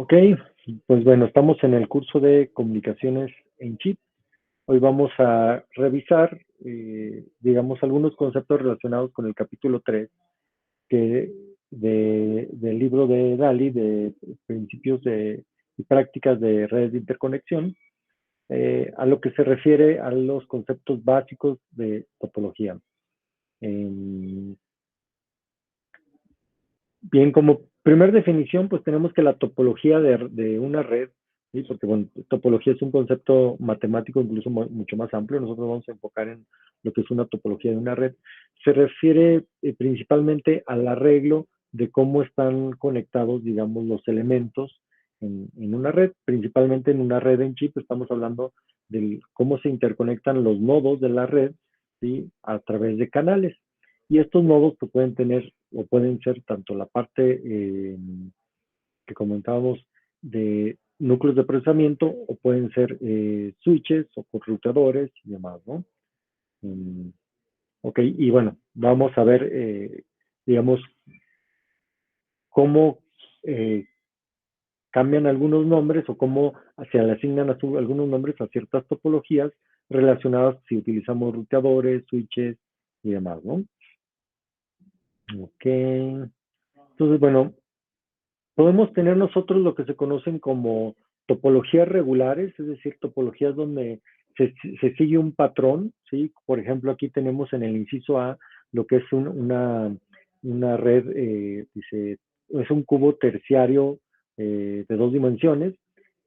Ok, pues bueno, estamos en el curso de comunicaciones en chip. Hoy vamos a revisar, digamos, algunos conceptos relacionados con el capítulo 3 que del libro de DALI, de principios y prácticas de redes de interconexión, a lo que se refiere a los conceptos básicos de topología. Bien, como primer definición, pues tenemos que la topología de una red, ¿sí? Porque bueno, topología es un concepto matemático incluso mucho más amplio. Nosotros vamos a enfocar en lo que es una topología de una red. Se refiere principalmente al arreglo de cómo están conectados, digamos, los elementos en una red. Principalmente en una red en chip estamos hablando de cómo se interconectan los nodos de la red, ¿sí? A través de canales. Y estos nodos pues, pueden tener o pueden ser tanto la parte que comentábamos de núcleos de procesamiento o pueden ser switches o conmutadores y demás, ¿no? Ok, y bueno, vamos a ver, digamos, cómo cambian algunos nombres o cómo se le asignan algunos nombres a ciertas topologías relacionadas si utilizamos ruteadores, switches y demás, ¿no? Ok. Entonces, bueno, podemos tener nosotros lo que se conocen como topologías regulares, es decir, topologías donde se sigue un patrón, ¿sí? Por ejemplo, aquí tenemos en el inciso A lo que es una red, dice, es un cubo terciario de 2 dimensiones,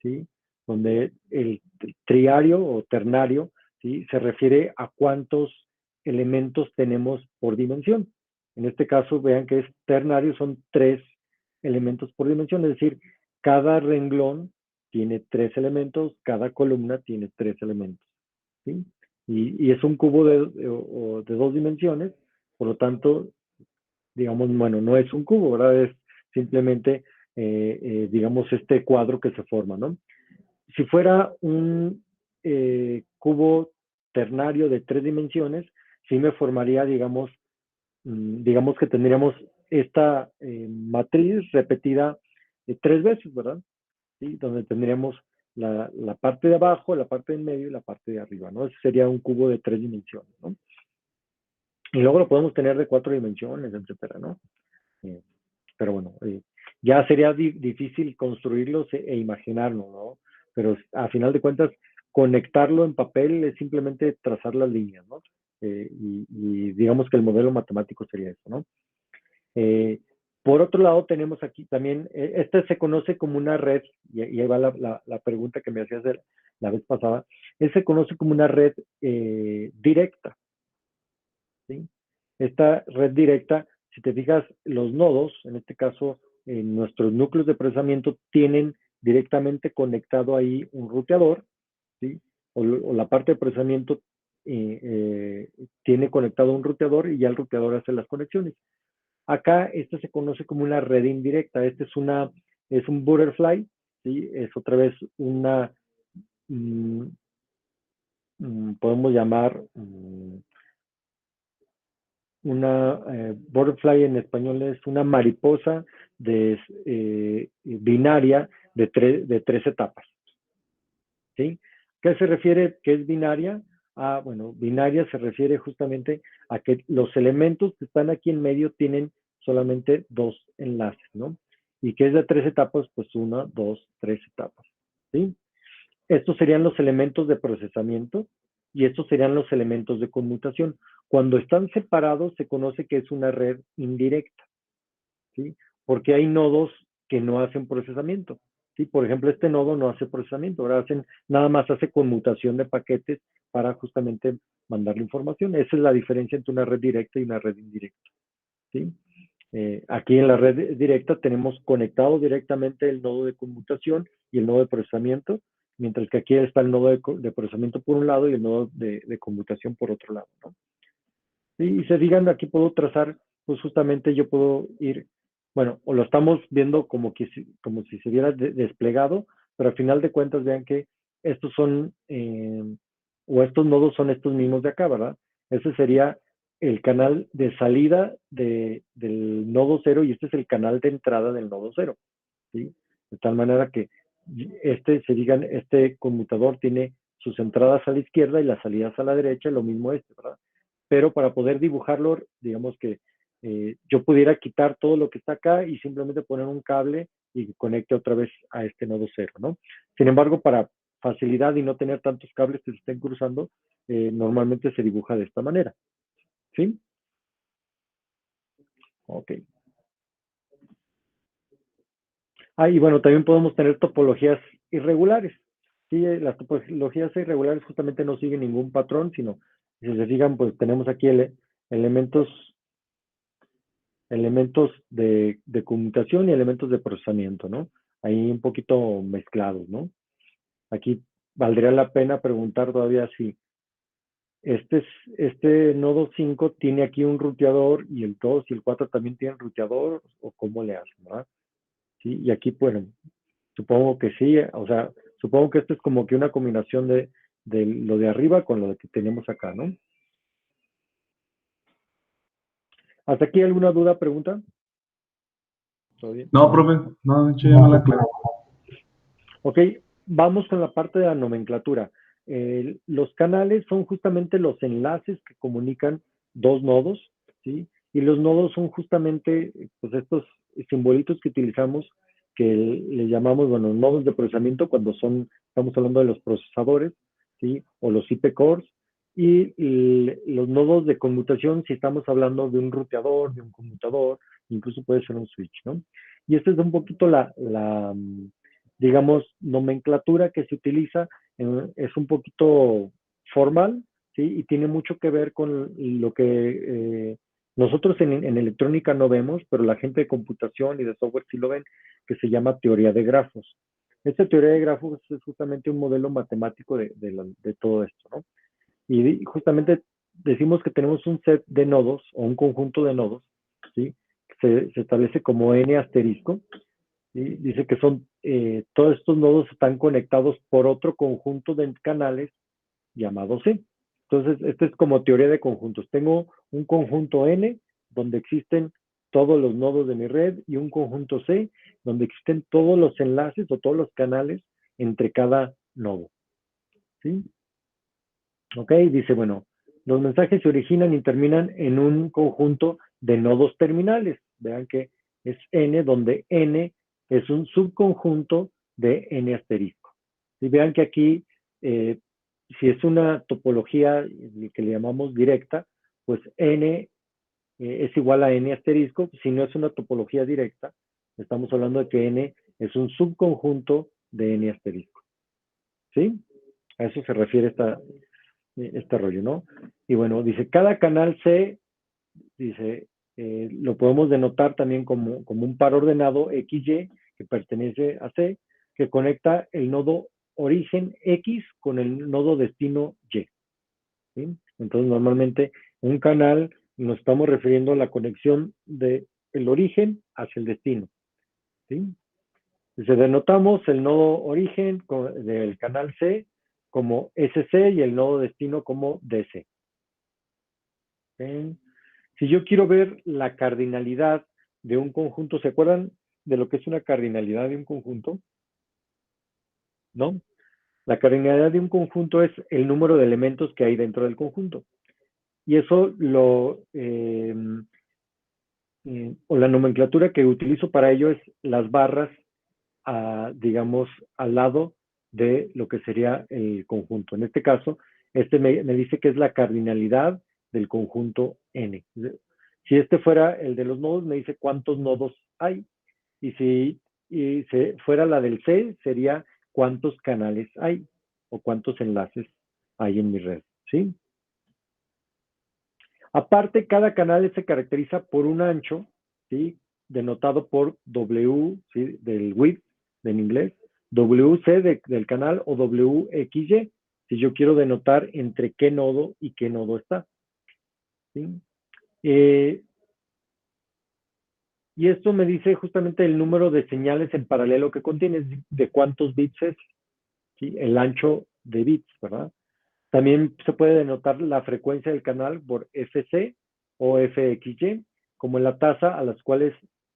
¿sí? Donde el triario o ternario, ¿sí? Se refiere a cuántos elementos tenemos por dimensión. En este caso, vean que es ternario, son 3 elementos por dimensión, es decir, cada renglón tiene 3 elementos, cada columna tiene 3 elementos, ¿sí? Y es un cubo de 2 dimensiones, por lo tanto, digamos, bueno, no es un cubo, ¿verdad? Es simplemente, digamos, este cuadro que se forma, ¿no? Si fuera un cubo ternario de 3 dimensiones, sí me formaría, digamos que tendríamos esta matriz repetida 3 veces, ¿verdad? ¿Sí? Donde tendríamos la parte de abajo, la parte de en medio y la parte de arriba, ¿no? Ese sería un cubo de 3 dimensiones, ¿no? Y luego lo podemos tener de 4 dimensiones, etcétera, ¿no? Eh, pero bueno, ya sería difícil construirlos e imaginarlo, ¿no? Pero a final de cuentas, conectarlo en papel es simplemente trazar las líneas, ¿no? Y digamos que el modelo matemático sería eso, ¿no? Eh, por otro lado, tenemos aquí también, este se conoce como una red, y ahí va la pregunta que me hacías la vez pasada, se conoce como una red directa, ¿sí? Esta red directa, si te fijas, los nodos, en este caso, nuestros núcleos de procesamiento tienen directamente conectado ahí un ruteador, ¿sí? O la parte de procesamiento tiene conectado un ruteador y ya el ruteador hace las conexiones. Acá esto se conoce como una red indirecta. Este es un butterfly, ¿sí? Es otra vez mm, podemos llamar una butterfly en español es una mariposa binaria de 3 etapas, ¿sí? ¿Qué se refiere que es binaria? Bueno, binaria se refiere justamente a que los elementos que están aquí en medio tienen solamente 2 enlaces, ¿no? Y que es de 3 etapas, pues 1, 2, 3 etapas, ¿sí? Estos serían los elementos de procesamiento y estos serían los elementos de conmutación. Cuando están separados se conoce que es una red indirecta, ¿sí? Porque hay nodos que no hacen procesamiento, ¿sí? Por ejemplo, este nodo no hace procesamiento, ahora nada más hace conmutación de paquetes para justamente mandar la información. Esa es la diferencia entre una red directa y una red indirecta, ¿sí? Aquí en la red directa tenemos conectado directamente el nodo de conmutación y el nodo de procesamiento, mientras que aquí está el nodo de procesamiento por un lado y el nodo de conmutación por otro lado, ¿no? Y se digan, aquí puedo trazar, pues justamente yo puedo ir, bueno, o lo estamos viendo como si se hubiera desplegado, pero al final de cuentas vean que estos son, o estos nodos son estos mismos de acá, ¿verdad? Ese sería el canal de salida del nodo 0 y este es el canal de entrada del nodo 0, ¿sí? de tal manera que este conmutador tiene sus entradas a la izquierda y las salidas a la derecha, lo mismo ¿verdad? Pero para poder dibujarlo, digamos que yo pudiera quitar todo lo que está acá y simplemente poner un cable y que conecte otra vez a este nodo 0, ¿no? Sin embargo, para facilidad y no tener tantos cables que se estén cruzando, normalmente se dibuja de esta manera, ¿sí? Ok. Y bueno, también podemos tener topologías irregulares. Sí, las topologías irregulares justamente no siguen ningún patrón, sino, si se fijan, pues tenemos aquí elementos de conmutación y elementos de procesamiento, ¿no? Ahí un poquito mezclados, ¿no? Aquí valdría la pena preguntar todavía si este nodo 5 tiene aquí un ruteador y el 2 y el 4 también tienen ruteador, o cómo le hacen, ¿verdad? Sí, y aquí, bueno, supongo que sí, o sea, supongo que esto es como que una combinación de lo de arriba con lo que tenemos acá, ¿no? ¿Hasta aquí alguna duda, pregunta? ¿Todo bien? No, profe, no, de hecho ya me la aclaré. Ok, vamos con la parte de la nomenclatura. Los canales son justamente los enlaces que comunican dos nodos, ¿sí? Y los nodos son justamente pues, estos simbolitos que utilizamos que le llamamos, bueno, nodos de procesamiento cuando estamos hablando de los procesadores, ¿sí? O los IP cores. Y los nodos de conmutación si estamos hablando de un ruteador, de un conmutador, incluso puede ser un switch, ¿no? Y esta es un poquito digamos, nomenclatura que se utiliza, es un poquito formal, ¿sí? Y tiene mucho que ver con lo que nosotros en electrónica no vemos, pero la gente de computación y de software sí lo ven, que se llama teoría de grafos. Esta teoría de grafos es justamente un modelo matemático de todo esto, ¿no? Y justamente decimos que tenemos un set de nodos o un conjunto de nodos, ¿sí? Se establece como n asterisco, ¿sí? Dice que todos estos nodos están conectados por otro conjunto de canales llamado C. Entonces, esta es como teoría de conjuntos. Tengo un conjunto N donde existen todos los nodos de mi red y un conjunto C donde existen todos los enlaces o todos los canales entre cada nodo. ¿Sí? Ok, dice, bueno, los mensajes se originan y terminan en un conjunto de nodos terminales. Vean que es N, donde N es un subconjunto de N asterisco. Y vean que aquí, si es una topología que le llamamos directa, pues N es igual a N asterisco. Si no es una topología directa, estamos hablando de que N es un subconjunto de N asterisco. ¿Sí? A eso se refiere este rollo, ¿no? Y bueno, dice, cada canal C, dice, lo podemos denotar también como un par ordenado XY que pertenece a C, que conecta el nodo origen X con el nodo destino Y. ¿Sí? Entonces, normalmente, un canal nos estamos refiriendo a la conexión del origen hacia el destino. ¿Sí? Dice, denotamos el nodo origen del canal C como SC y el nodo destino como DC. ¿Sí? Si yo quiero ver la cardinalidad de un conjunto, ¿se acuerdan de lo que es una cardinalidad de un conjunto? ¿No? La cardinalidad de un conjunto es el número de elementos que hay dentro del conjunto. Y eso o la nomenclatura que utilizo para ello es las barras, digamos, al lado de lo que sería el conjunto. En este caso, me dice que es la cardinalidad del conjunto N. Si este fuera el de los nodos, me dice cuántos nodos hay. Y si fuera la del C, sería cuántos canales hay o cuántos enlaces hay en mi red. ¿Sí? Aparte, cada canal se caracteriza por un ancho, ¿sí? Denotado por W, ¿sí? Del width en inglés, WC del canal o WXY, si yo quiero denotar entre qué nodo y qué nodo está. ¿Sí? Eh, y esto me dice justamente el número de señales en paralelo que contiene, de cuántos bits es, ¿sí? El ancho de bits, ¿verdad? También se puede denotar la frecuencia del canal por FC o FXY, como la tasa a las cuales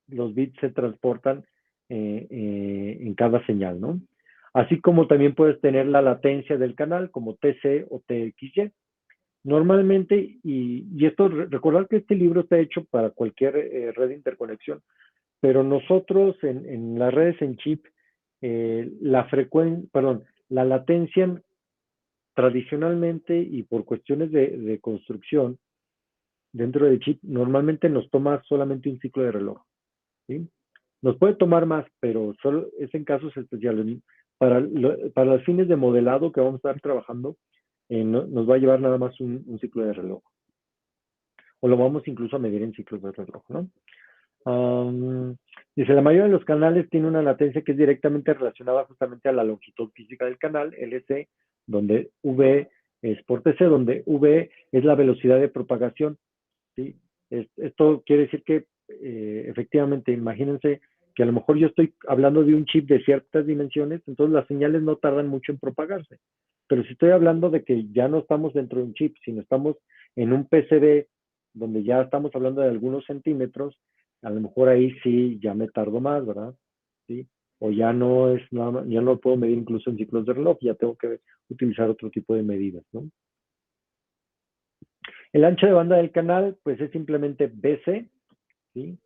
los bits se transportan en cada señal, ¿no? Así como también puedes tener la latencia del canal como TC o TXY. Normalmente, y esto, recordar que este libro está hecho para cualquier red de interconexión, pero nosotros en las redes en chip, la latencia tradicionalmente y por cuestiones de construcción dentro del chip, normalmente nos toma solamente un ciclo de reloj, ¿sí? Nos puede tomar más, pero solo es en casos especiales. Para los fines de modelado que vamos a estar trabajando, nos va a llevar nada más un ciclo de reloj. O lo vamos incluso a medir en ciclos de reloj, ¿no? Dice, la mayoría de los canales tiene una latencia que es directamente relacionada justamente a la longitud física del canal, LC, donde V es por TC, donde V es la velocidad de propagación, ¿sí? Esto quiere decir que efectivamente, imagínense que a lo mejor yo estoy hablando de un chip de ciertas dimensiones, entonces las señales no tardan mucho en propagarse. Pero si estoy hablando de que ya no estamos dentro de un chip, sino estamos en un PCB donde ya estamos hablando de algunos centímetros, a lo mejor ahí sí ya me tardo más, ¿verdad? ¿Sí? O ya no es nada, ya no lo puedo medir incluso en ciclos de reloj, ya tengo que utilizar otro tipo de medidas, ¿no? El ancho de banda del canal, pues es simplemente BC, ¿sí?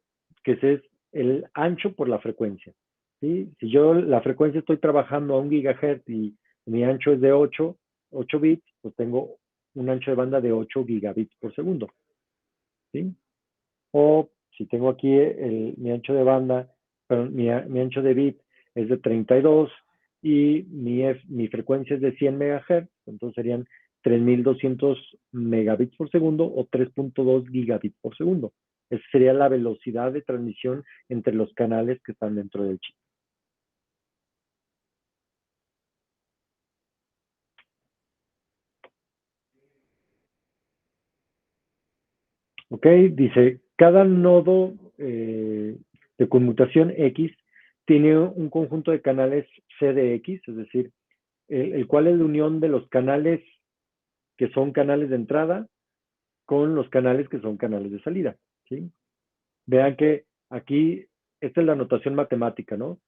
Que ese es el ancho por la frecuencia, ¿sí? Si yo la frecuencia estoy trabajando a 1 gigahertz y mi ancho es de 8 bits, pues tengo un ancho de banda de 8 gigabits por segundo, ¿sí? O si tengo aquí mi ancho de banda, perdón, mi ancho de bit es de 32 y mi frecuencia es de 100 megahertz, entonces serían 3200 megabits por segundo o 3.2 gigabits por segundo. Esa sería la velocidad de transmisión entre los canales que están dentro del chip. ¿Ok? Dice, cada nodo de conmutación X tiene un conjunto de canales CDX, es decir, el cual es la unión de los canales que son canales de entrada con los canales que son canales de salida, ¿sí? Vean que aquí, esta es la notación matemática, ¿no?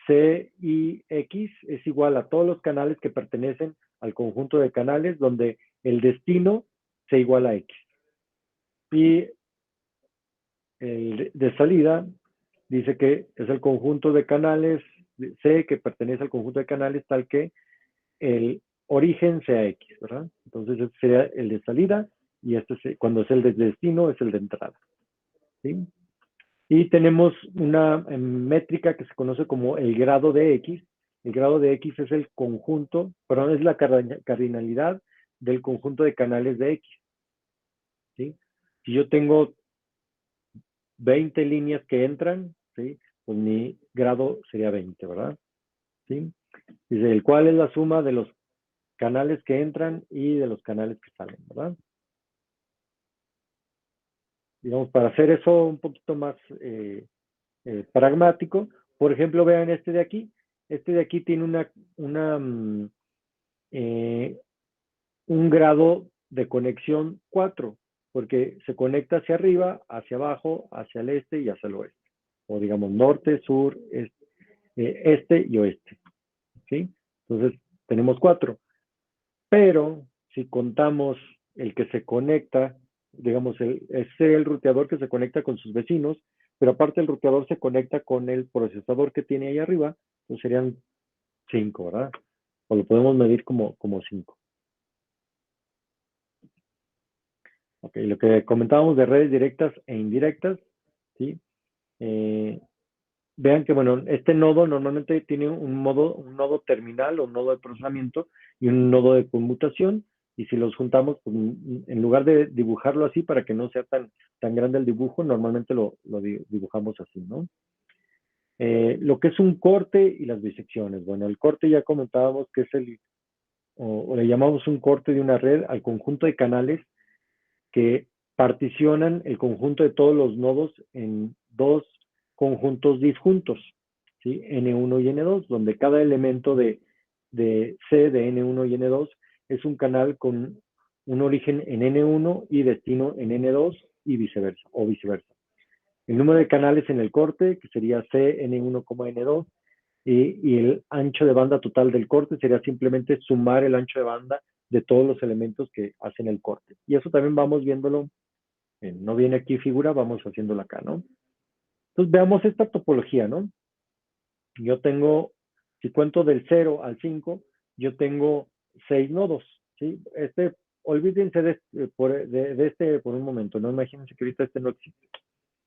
CIX es igual a todos los canales que pertenecen al conjunto de canales donde el destino se iguala a X. Y el de salida dice que es el conjunto de canales C que pertenece al conjunto de canales tal que el origen sea X, ¿verdad? Entonces este sería el de salida y cuando es el de destino es el de entrada, ¿sí? Y tenemos una métrica que se conoce como el grado de X. El grado de X es el conjunto, perdón, es la cardinalidad del conjunto de canales de X, ¿sí? Si yo tengo 20 líneas que entran, ¿sí? Pues mi grado sería 20, ¿verdad? ¿Sí? Dice, el cual es la suma de los canales que entran y de los canales que salen, ¿verdad? Digamos, para hacer eso un poquito más pragmático, por ejemplo, vean este de aquí tiene eh, un grado de conexión 4, porque se conecta hacia arriba, hacia abajo, hacia el este y hacia el oeste, o digamos norte, sur, este y oeste, ¿sí? Entonces, tenemos 4. Pero si contamos el que se conecta, digamos, es el ruteador que se conecta con sus vecinos, pero aparte el ruteador se conecta con el procesador que tiene ahí arriba, pues serían 5, ¿verdad? O lo podemos medir como 5. Ok, lo que comentábamos de redes directas e indirectas, ¿sí? Eh, Vean que, bueno, este nodo normalmente tiene un nodo terminal o un nodo de procesamiento y un nodo de conmutación. Y si los juntamos, pues, en lugar de dibujarlo así para que no sea tan grande el dibujo, normalmente lo dibujamos así, ¿no? Lo que es un corte y las bisecciones. Bueno, el corte ya comentábamos que es o le llamamos un corte de una red al conjunto de canales que particionan el conjunto de todos los nodos en dos conjuntos disjuntos, ¿sí? N1 y N2, donde cada elemento de C de N1 y N2 es un canal con un origen en N1 y destino en N2 y viceversa, o viceversa. el número de canales en el corte, que sería C, N1, N2, y el ancho de banda total del corte sería simplemente sumar el ancho de banda de todos los elementos que hacen el corte. Y eso también vamos viéndolo, no viene aquí figura, vamos haciéndolo acá, ¿no? Entonces veamos esta topología, ¿no? Yo tengo, si cuento del 0 al 5, yo tengo 6 nodos, ¿sí? Olvídense de este por un momento, ¿no? Imagínense que ahorita este no existe,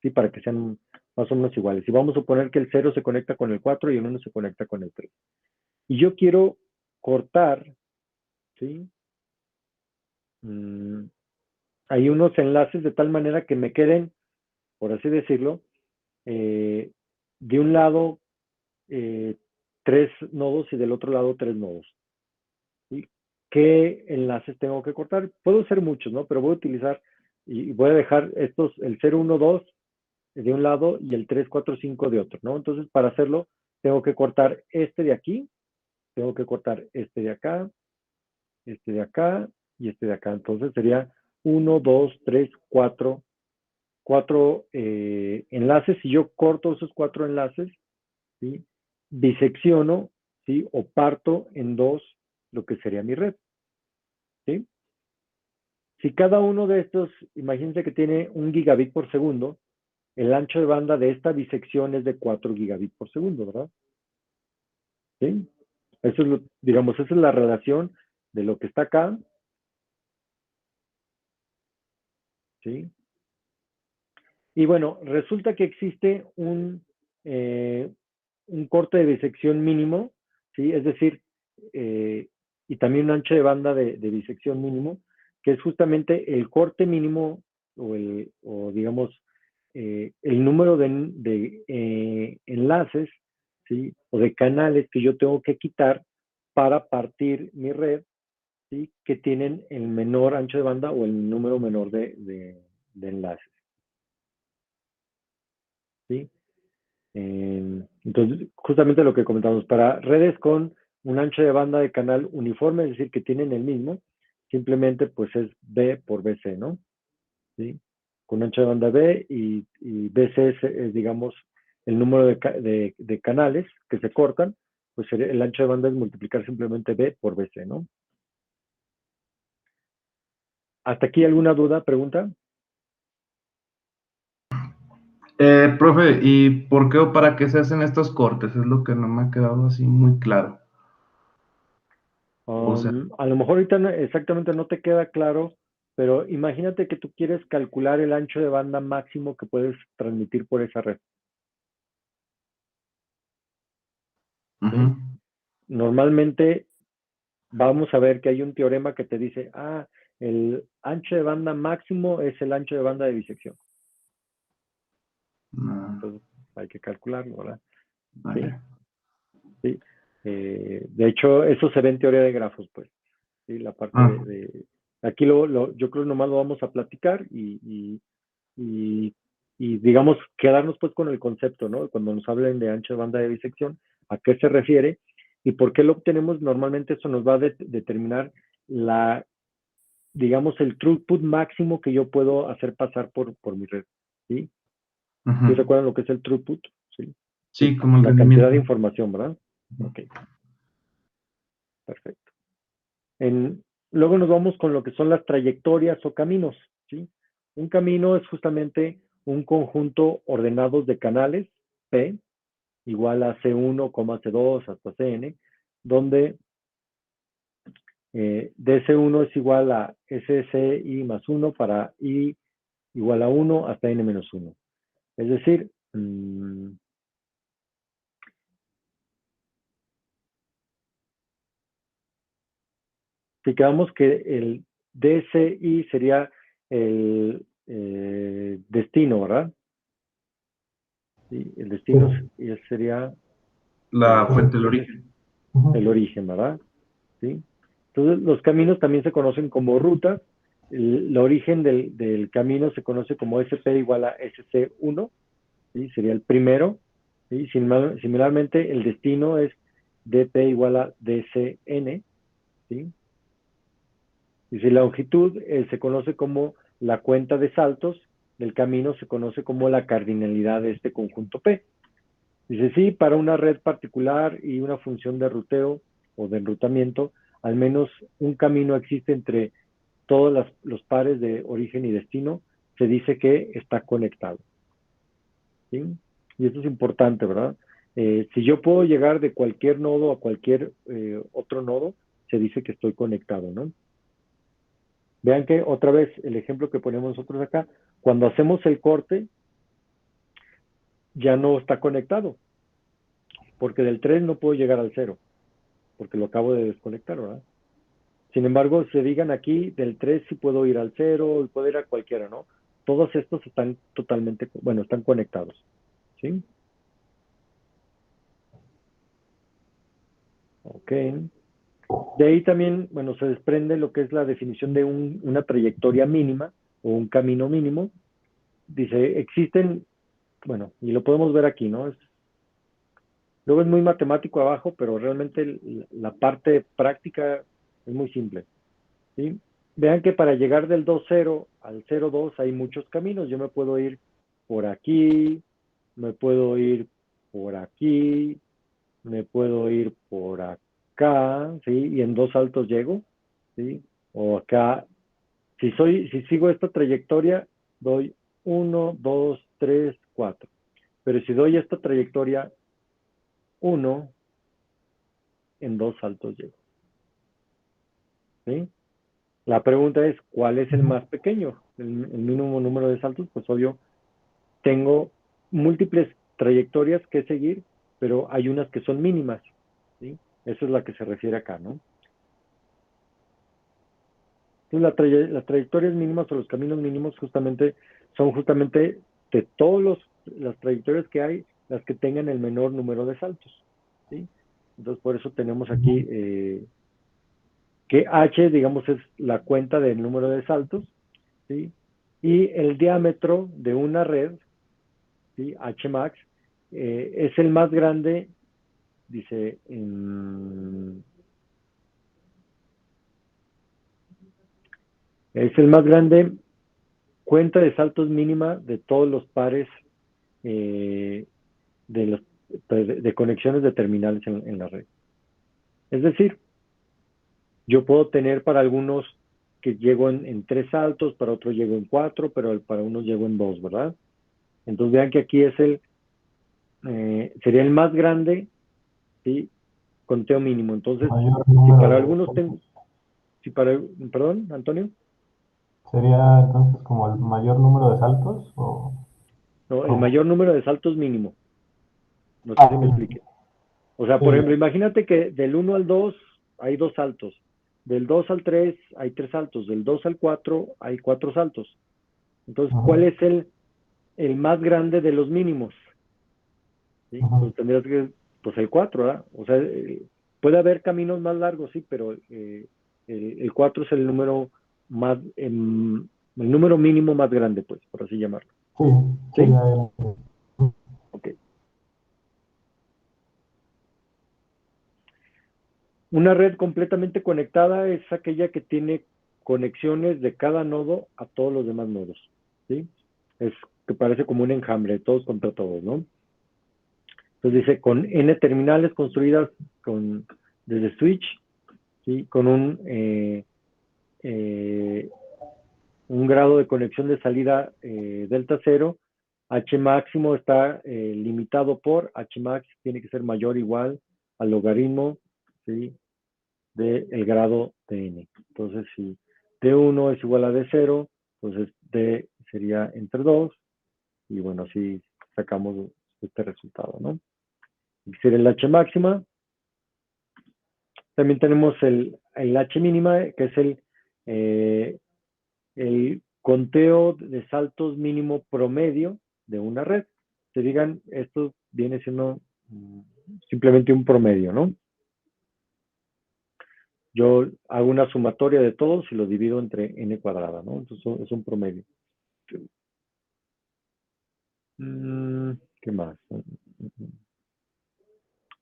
¿sí? Para que sean más o menos iguales. Y vamos a suponer que el 0 se conecta con el 4 y el 1 se conecta con el 3. Y yo quiero cortar, ¿sí? Hay unos enlaces de tal manera que me queden, por así decirlo, de un lado 3 nodos y del otro lado 3 nodos. ¿Sí? ¿Qué enlaces tengo que cortar? Puedo ser muchos, ¿no? Pero voy a utilizar y voy a dejar estos, el 0, 1, 2 de un lado y el 3, 4, 5 de otro, ¿no? Entonces, para hacerlo, tengo que cortar este de aquí, tengo que cortar este de acá y este de acá. Entonces sería 1, 2, 3, 4 enlaces. Si yo corto esos 4 enlaces, ¿sí? Disecciono, ¿sí? O parto en dos lo que sería mi red, ¿sí? Si cada uno de estos, imagínense que tiene 1 gigabit por segundo, el ancho de banda de esta disección es de 4 gigabit por segundo, ¿verdad? ¿Sí? Eso es digamos, esa es la relación de lo que está acá, ¿sí? Y bueno, resulta que existe un corte de disección mínimo, ¿sí? Es decir, y también un ancho de banda de disección mínimo, que es justamente el corte mínimo o digamos, el número de enlaces, ¿sí? O de canales que yo tengo que quitar para partir mi red, ¿sí? Que tienen el menor ancho de banda o el número menor de enlaces, ¿sí? Entonces, justamente lo que comentamos, para redes con un ancho de banda de canal uniforme, es decir, que tienen el mismo, simplemente pues es B por BC, ¿no? ¿Sí? Con ancho de banda B y BC es, digamos, el número de canales que se cortan, pues el ancho de banda es multiplicar simplemente B por BC, ¿no? ¿Hasta aquí alguna duda, pregunta? Profe, ¿y por qué o para qué se hacen estos cortes? Es lo que no me ha quedado así muy claro. O sea, A lo mejor ahorita exactamente no te queda claro, pero imagínate que tú quieres calcular el ancho de banda máximo que puedes transmitir por esa red, ¿sí? ujú, Normalmente vamos a ver que hay un teorema que te dice, el ancho de banda máximo es el ancho de banda de disección. no, Entonces hay que calcularlo, ¿verdad? Sí, vale. sí. De hecho, eso se ve en teoría de grafos, pues. ¿Sí? La parte Ah, aquí yo creo que nomás lo vamos a platicar y, y, digamos, quedarnos pues con el concepto, ¿no? Cuando nos hablen de ancho de banda de disección, ¿a qué se refiere? ¿Y por qué lo obtenemos? Normalmente eso nos va a determinar digamos, el throughput máximo que yo puedo hacer pasar por mi red, ¿sí? ujú. ¿Sí recuerdan lo que es el throughput? Sí. Es Sí, como el la cantidad de rendimiento. información, ¿verdad? Ok, perfecto. Luego nos vamos con lo que son las trayectorias o caminos, ¿sí? Un camino es justamente un conjunto ordenado de canales, P, igual a C1, C2 hasta Cn, donde DC1 es igual a SCI más 1 para I igual a 1 hasta N menos 1. Es decir, si quedamos que el DCI sería el destino, ¿verdad? Sí, el destino sería La fuente del origen. el origen, ¿verdad? ¿Sí? Entonces, los caminos también se conocen como rutas. El origen del camino se conoce como SP igual a SC1, ¿sí? Sería el primero. ¿Sí? Similarmente, el destino es DP igual a DCN, ¿sí? Y si la longitud se conoce como la cuenta de saltos, del camino se conoce como la cardinalidad de este conjunto P. Dice, sí, para una red particular y una función de ruteo o de enrutamiento, al menos un camino existe entre todos los pares de origen y destino, se dice que está conectado. ¿Sí? Y esto es importante, ¿verdad? Si yo puedo llegar de cualquier nodo a cualquier otro nodo, se dice que estoy conectado, ¿no? Vean que otra vez el ejemplo que ponemos nosotros acá, cuando hacemos el corte, ya no está conectado, porque del 3 no puedo llegar al 0, porque lo acabo de desconectar, ¿verdad? Sin embargo, se digan aquí, del 3 sí puedo ir al 0, y puedo ir a cualquiera, ¿no? Todos estos están totalmente, bueno, están conectados, ¿sí? Ok. De ahí también, bueno, se desprende lo que es la definición de una trayectoria mínima o un camino mínimo. Dice, existen, bueno, y lo podemos ver aquí, ¿no? Luego es muy matemático abajo, pero realmente la parte práctica es muy simple, ¿sí? Vean que para llegar del 2,0 al 0,2 hay muchos caminos. Yo me puedo ir por aquí, me puedo ir por aquí, me puedo ir por acá, ¿sí? Y en 2 saltos llego, ¿sí? O acá, si sigo esta trayectoria, doy 1, 2, 3, 4. Pero si doy esta trayectoria 1, en 2 saltos llego, ¿sí? La pregunta es, ¿cuál es el más pequeño? El mínimo número de saltos, pues obvio, tengo múltiples trayectorias que seguir, pero hay unas que son mínimas, ¿sí? Esa es la que se refiere acá, ¿no? Entonces, las trayectorias mínimas o los caminos mínimos son justamente de todas las trayectorias que hay, las que tengan el menor número de saltos, ¿sí? Entonces, por eso tenemos aquí que H, digamos, es la cuenta del número de saltos, ¿sí? Y el diámetro de una red, ¿sí? H max, es el más grande, dice, es el más grande cuenta de saltos mínima de todos los pares eh, de conexiones de terminales en la red. Es decir, yo puedo tener para algunos que llego en 3 saltos, para otros llego en 4, pero para unos llego en 2, ¿verdad? Entonces vean que aquí sería el más grande, ¿sí? Conteo mínimo. Entonces, Mayor si número para de algunos saltos. tengo, si para, perdón, Antonio, ¿Sería entonces como el mayor número de saltos o no, el cómo? mayor número de saltos mínimo. No sé Ah, si me mínimo. explique. O sea, Sí, por ejemplo, imagínate que del 1 al 2 hay 2 saltos, del 2 al 3 hay 3 saltos, del 2 al 4 hay 4 saltos. Entonces, ¿cuál ujú, es el más grande de los mínimos? ¿Sí? ujú. Entonces tendrías que, pues el 4, ¿verdad? O sea, puede haber caminos más largos, sí, pero el 4 es el número más, el número mínimo más grande, pues, por así llamarlo. Sí, sí, ¿Sí? ya. Ok. Una red completamente conectada es aquella que tiene conexiones de cada nodo a todos los demás nodos, ¿sí? Es que parece como un enjambre, todos contra todos, ¿no? Entonces dice, con N terminales construidas desde switch, ¿sí? Con un grado de conexión de salida delta cero, H máximo está limitado por H max, tiene que ser mayor o igual al logaritmo, ¿sí? Del grado de n. Entonces, si D1 es igual a D0, entonces D sería entre 2, y bueno, así sacamos este resultado, ¿no? Y sería el H máxima. También tenemos el H mínima, que es el conteo de saltos mínimo promedio de una red. Se digan, esto viene siendo simplemente un promedio, ¿no? Yo hago una sumatoria de todos y lo divido entre n cuadrada, ¿no? Entonces es un promedio. ¿Qué más?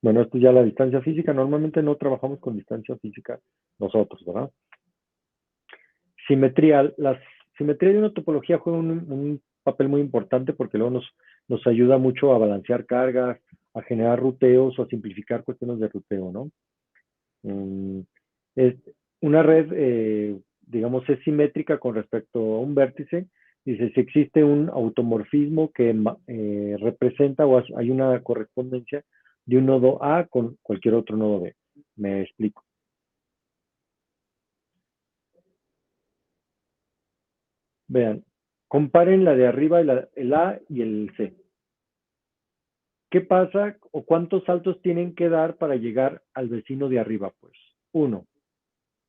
Bueno, esto ya la distancia física. Normalmente no trabajamos con distancia física nosotros, ¿verdad? Simetría. La simetría de una topología juega un papel muy importante porque luego nos ayuda mucho a balancear cargas, a generar ruteos o a simplificar cuestiones de ruteo, ¿no? Es una red, digamos, es simétrica con respecto a un vértice. Dice, si existe un automorfismo que representa o hay una correspondencia de un nodo A con cualquier otro nodo B. Me explico. Vean, comparen la de arriba, el A y el C. ¿Qué pasa o cuántos saltos tienen que dar para llegar al vecino de arriba? Pues 1,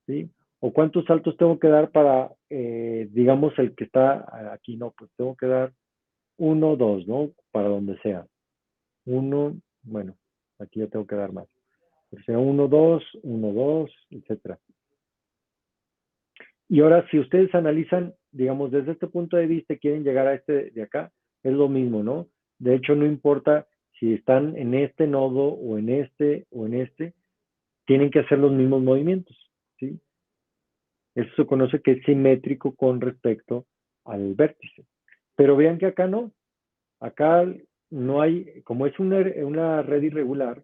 ¿sí? ¿O cuántos saltos tengo que dar para, digamos, el que está aquí? No, pues tengo que dar 1, 2, ¿no? Para donde sea. 1, bueno, aquí ya tengo que dar más. O sea, 1, 2, etcétera. Y ahora, si ustedes analizan, digamos, desde este punto de vista, quieren llegar a este de acá, es lo mismo, ¿no? De hecho, no importa si están en este nodo o en este, tienen que hacer los mismos movimientos, ¿sí? Eso se conoce que es simétrico con respecto al vértice. Pero vean que acá no. Acá no hay, como es una red irregular,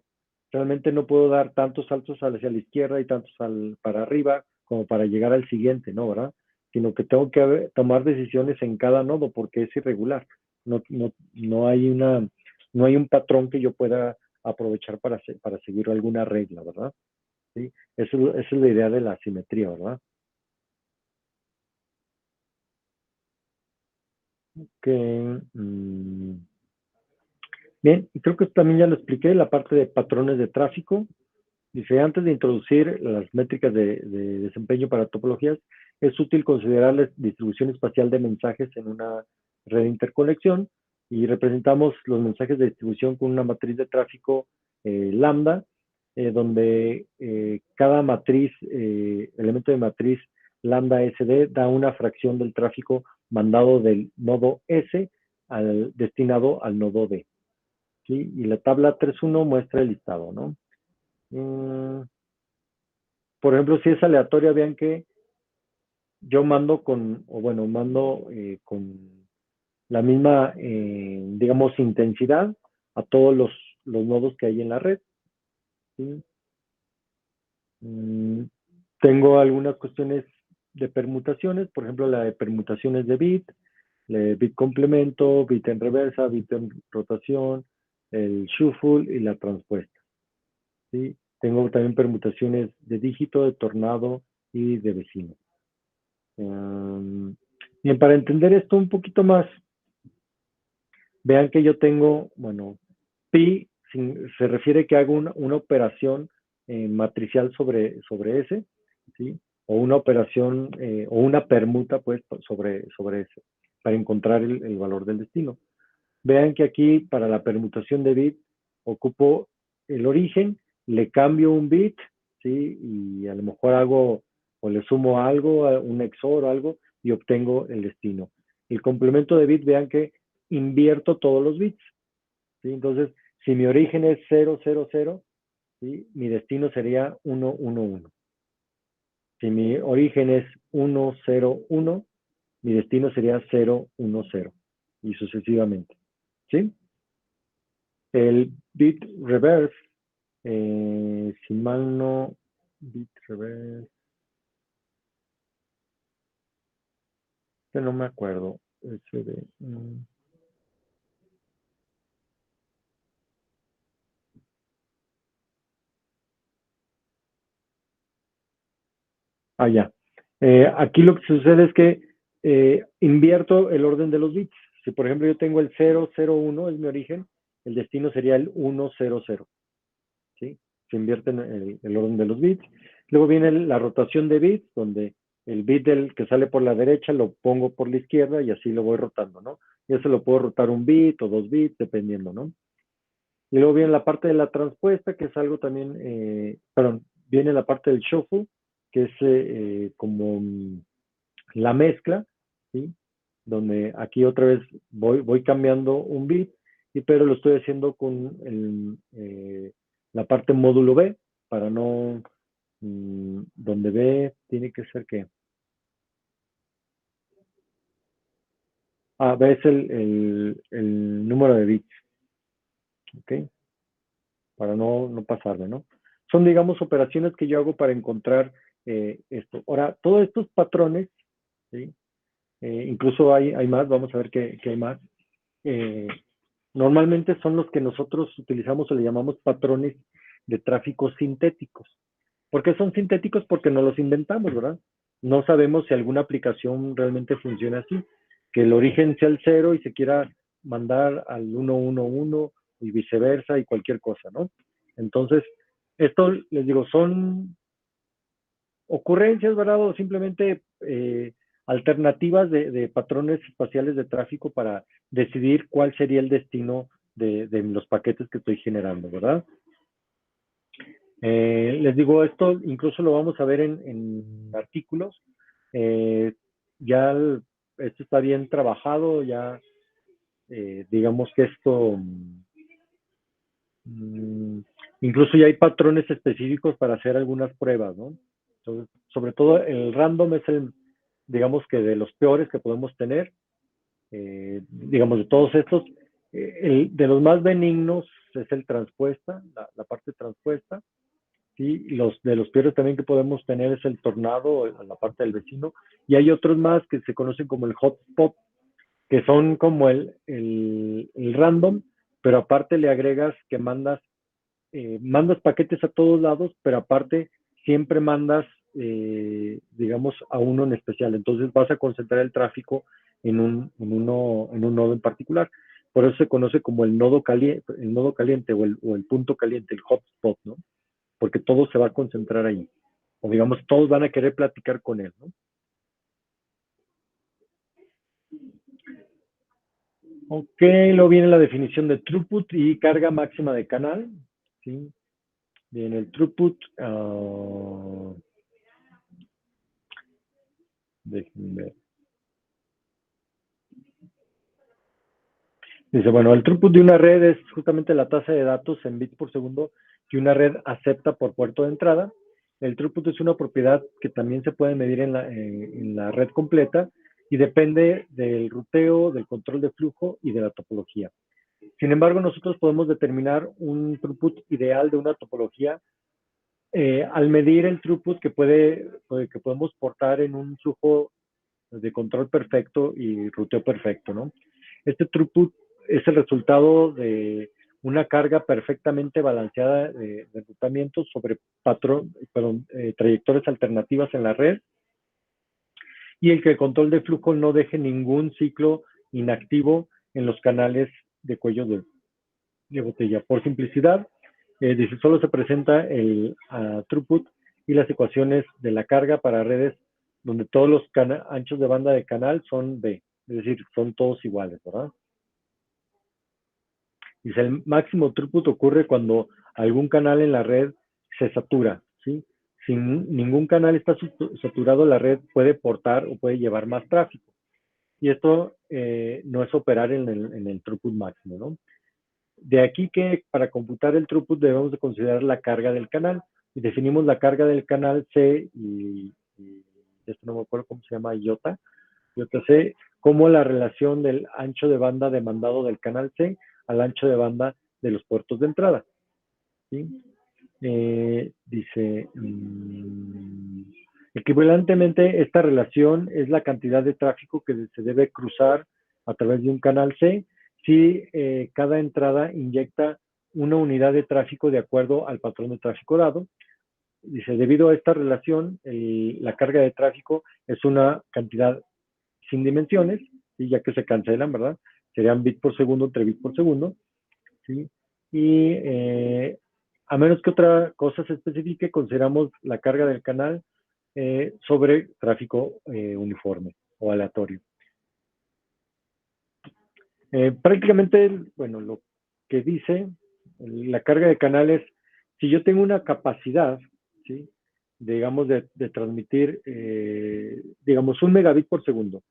realmente no puedo dar tantos saltos hacia la izquierda y tantos para arriba como para llegar al siguiente, ¿no? ¿Verdad? Sino que tengo que tomar decisiones en cada nodo porque es irregular. No hay no hay un patrón que yo pueda aprovechar para seguir alguna regla, ¿verdad? ¿Sí? Esa es la idea de la simetría, ¿verdad? Que, bien, y creo que también ya lo expliqué, la parte de patrones de tráfico. Dice, antes de introducir las métricas de desempeño para topologías, es útil considerar la distribución espacial de mensajes en una red de interconexión y representamos los mensajes de distribución con una matriz de tráfico lambda, donde cada matriz, elemento de matriz lambda SD da una fracción del tráfico mandado del nodo S destinado al nodo D. ¿Sí? Y la tabla 3.1 muestra el listado, ¿no? Por ejemplo, si es aleatoria, vean que yo mando mando con la misma, digamos, intensidad a todos los nodos que hay en la red. ¿Sí? Tengo algunas cuestiones de permutaciones, por ejemplo, la de permutaciones de bit, bit complemento, bit en reversa, bit en rotación, el shuffle y la transpuesta. ¿Sí? Tengo también permutaciones de dígito, de tornado y de vecino. Bien, para entender esto un poquito más, vean que yo tengo, bueno, pi se refiere que hago una operación matricial sobre S, ¿sí? O una operación o una permuta, pues, sobre S, para encontrar el valor del destino. Vean que aquí, para la permutación de bit, ocupo el origen, le cambio un bit, ¿sí? Y a lo mejor hago, o le sumo algo, un XOR o algo, y obtengo el destino. El complemento de bit, vean que invierto todos los bits, ¿sí? Entonces, si mi origen es 0, 0, 0, ¿sí? Mi destino sería 1, 1, 1. Si mi origen es 1, 0, 1, mi destino sería 0, 1, 0. Y sucesivamente, ¿sí? El bit reverse, si mal no, bit reverse, que no me acuerdo. Ya. Aquí lo que sucede es que invierto el orden de los bits. Si por ejemplo yo tengo el 0, 0, 1, es mi origen, el destino sería el 1, 0, 0. ¿Sí? Se invierte en el orden de los bits. Luego viene la rotación de bits, donde el bit del que sale por la derecha lo pongo por la izquierda y así lo voy rotando, ¿no? Y eso lo puedo rotar un bit o 2 bits, dependiendo, ¿no? Y luego viene la parte de la transpuesta, que es algo también, perdón, viene la parte del shuffle, que es como la mezcla, ¿sí? Donde aquí otra vez voy cambiando un bit, pero lo estoy haciendo con la parte módulo B, para no, donde B tiene que ser que, B es el número de bits, ¿ok? Para no pasarme, ¿no? Son, digamos, operaciones que yo hago para encontrar esto. Ahora, todos estos patrones, ¿sí? Incluso hay más, vamos a ver que hay más. Normalmente son los que nosotros utilizamos o le llamamos patrones de tráfico sintéticos. ¿Por qué son sintéticos? Porque no los inventamos, ¿verdad? No sabemos si alguna aplicación realmente funciona así, que el origen sea el 0 y se quiera mandar al 111 y viceversa y cualquier cosa, ¿no? Entonces, esto, les digo, son ocurrencias, ¿verdad? O simplemente alternativas de patrones espaciales de tráfico para decidir cuál sería el destino de los paquetes que estoy generando, ¿verdad? Les digo, esto incluso lo vamos a ver en artículos. Ya esto está bien trabajado, ya digamos que esto, incluso ya hay patrones específicos para hacer algunas pruebas, ¿no? Entonces, sobre todo el random es el, digamos que de los peores que podemos tener, digamos de todos estos, de los más benignos es el transpuesta, la parte transpuesta. ¿Sí? Los de los peores también que podemos tener es el tornado, la parte del vecino, y hay otros más que se conocen como el hotspot, que son como el random, pero aparte le agregas que mandas paquetes a todos lados, pero aparte siempre mandas, digamos, a uno en especial. Entonces vas a concentrar el tráfico en un nodo en particular. Por eso se conoce como el nodo caliente o el punto caliente, el hotspot, ¿no? Porque todo se va a concentrar ahí. O digamos, todos van a querer platicar con él, ¿no? Ok, luego viene la definición de throughput y carga máxima de canal. ¿Sí? Bien, el throughput, déjenme ver. Dice, bueno, el throughput de una red es justamente la tasa de datos en bits por segundo que una red acepta por puerto de entrada. El throughput es una propiedad que también se puede medir en la red completa y depende del ruteo, del control de flujo y de la topología. Sin embargo, nosotros podemos determinar un throughput ideal de una topología al medir el throughput que podemos portar en un flujo de control perfecto y ruteo perfecto, ¿no? Este throughput es el resultado de una carga perfectamente balanceada de enrutamiento sobre trayectorias alternativas en la red y el que el control de flujo no deje ningún ciclo inactivo en los canales de cuello de botella. Por simplicidad, dice, solo se presenta el throughput y las ecuaciones de la carga para redes donde todos los anchos de banda de canal son B, es decir, son todos iguales, ¿verdad? Dice, el máximo throughput ocurre cuando algún canal en la red se satura, ¿sí? Si ningún canal está saturado, la red puede portar o puede llevar más tráfico. Y esto no es operar en el throughput máximo, ¿no? De aquí que para computar el throughput debemos de considerar la carga del canal. Y definimos la carga del canal C y esto no me acuerdo cómo se llama, iota C, como la relación del ancho de banda demandado del canal C al ancho de banda de los puertos de entrada. ¿Sí? Dice, equivalentemente, esta relación es la cantidad de tráfico que se debe cruzar a través de un canal C si cada entrada inyecta una unidad de tráfico de acuerdo al patrón de tráfico dado. Dice, debido a esta relación, la carga de tráfico es una cantidad sin dimensiones, ¿sí? Ya que se cancelan, ¿verdad? Serían bit por segundo entre bit por segundo, ¿sí? Y a menos que otra cosa se especifique, consideramos la carga del canal sobre tráfico uniforme o aleatorio. Prácticamente, bueno, lo que dice la carga de canal es, si yo tengo una capacidad, ¿sí? Digamos, de transmitir, digamos, 1 megabit por segundo,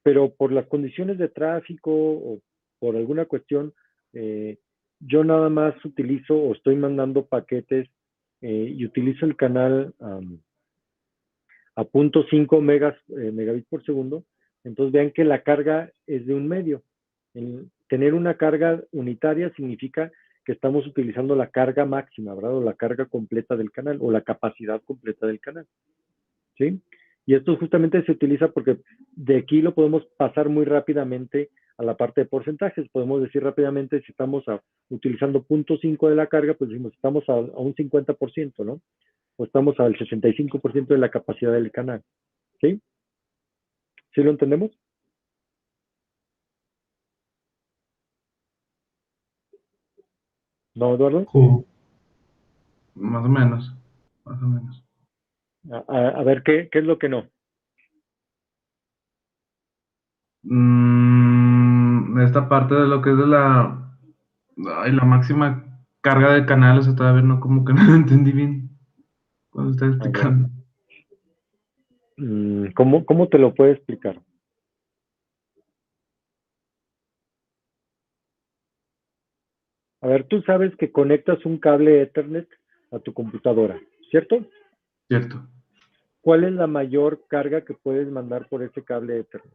pero por las condiciones de tráfico o por alguna cuestión, yo nada más utilizo o estoy mandando paquetes y utilizo el canal a 0.5 megabits por segundo, Entonces vean que la carga es de un medio. Tener una carga unitaria significa que estamos utilizando la carga máxima, ¿verdad? O la carga completa del canal, o la capacidad completa del canal, ¿sí? Y esto justamente se utiliza porque de aquí lo podemos pasar muy rápidamente a la parte de porcentajes. Podemos decir rápidamente si estamos utilizando 0.5 de la carga, pues decimos estamos a un 50%, ¿no? O estamos al 65% de la capacidad del canal, ¿sí? ¿Sí lo entendemos? ¿No, Eduardo? Sí, Más o menos, más o menos. A ver, ¿qué es lo que no? Esta parte de lo que es de la máxima carga de canales, todavía no, como que no lo entendí bien cuando estaba A ver, explicando. ¿cómo te lo puedo explicar? A ver, tú sabes que conectas un cable Ethernet a tu computadora, ¿cierto? Cierto. ¿Cuál es la mayor carga que puedes mandar por ese cable Ethernet?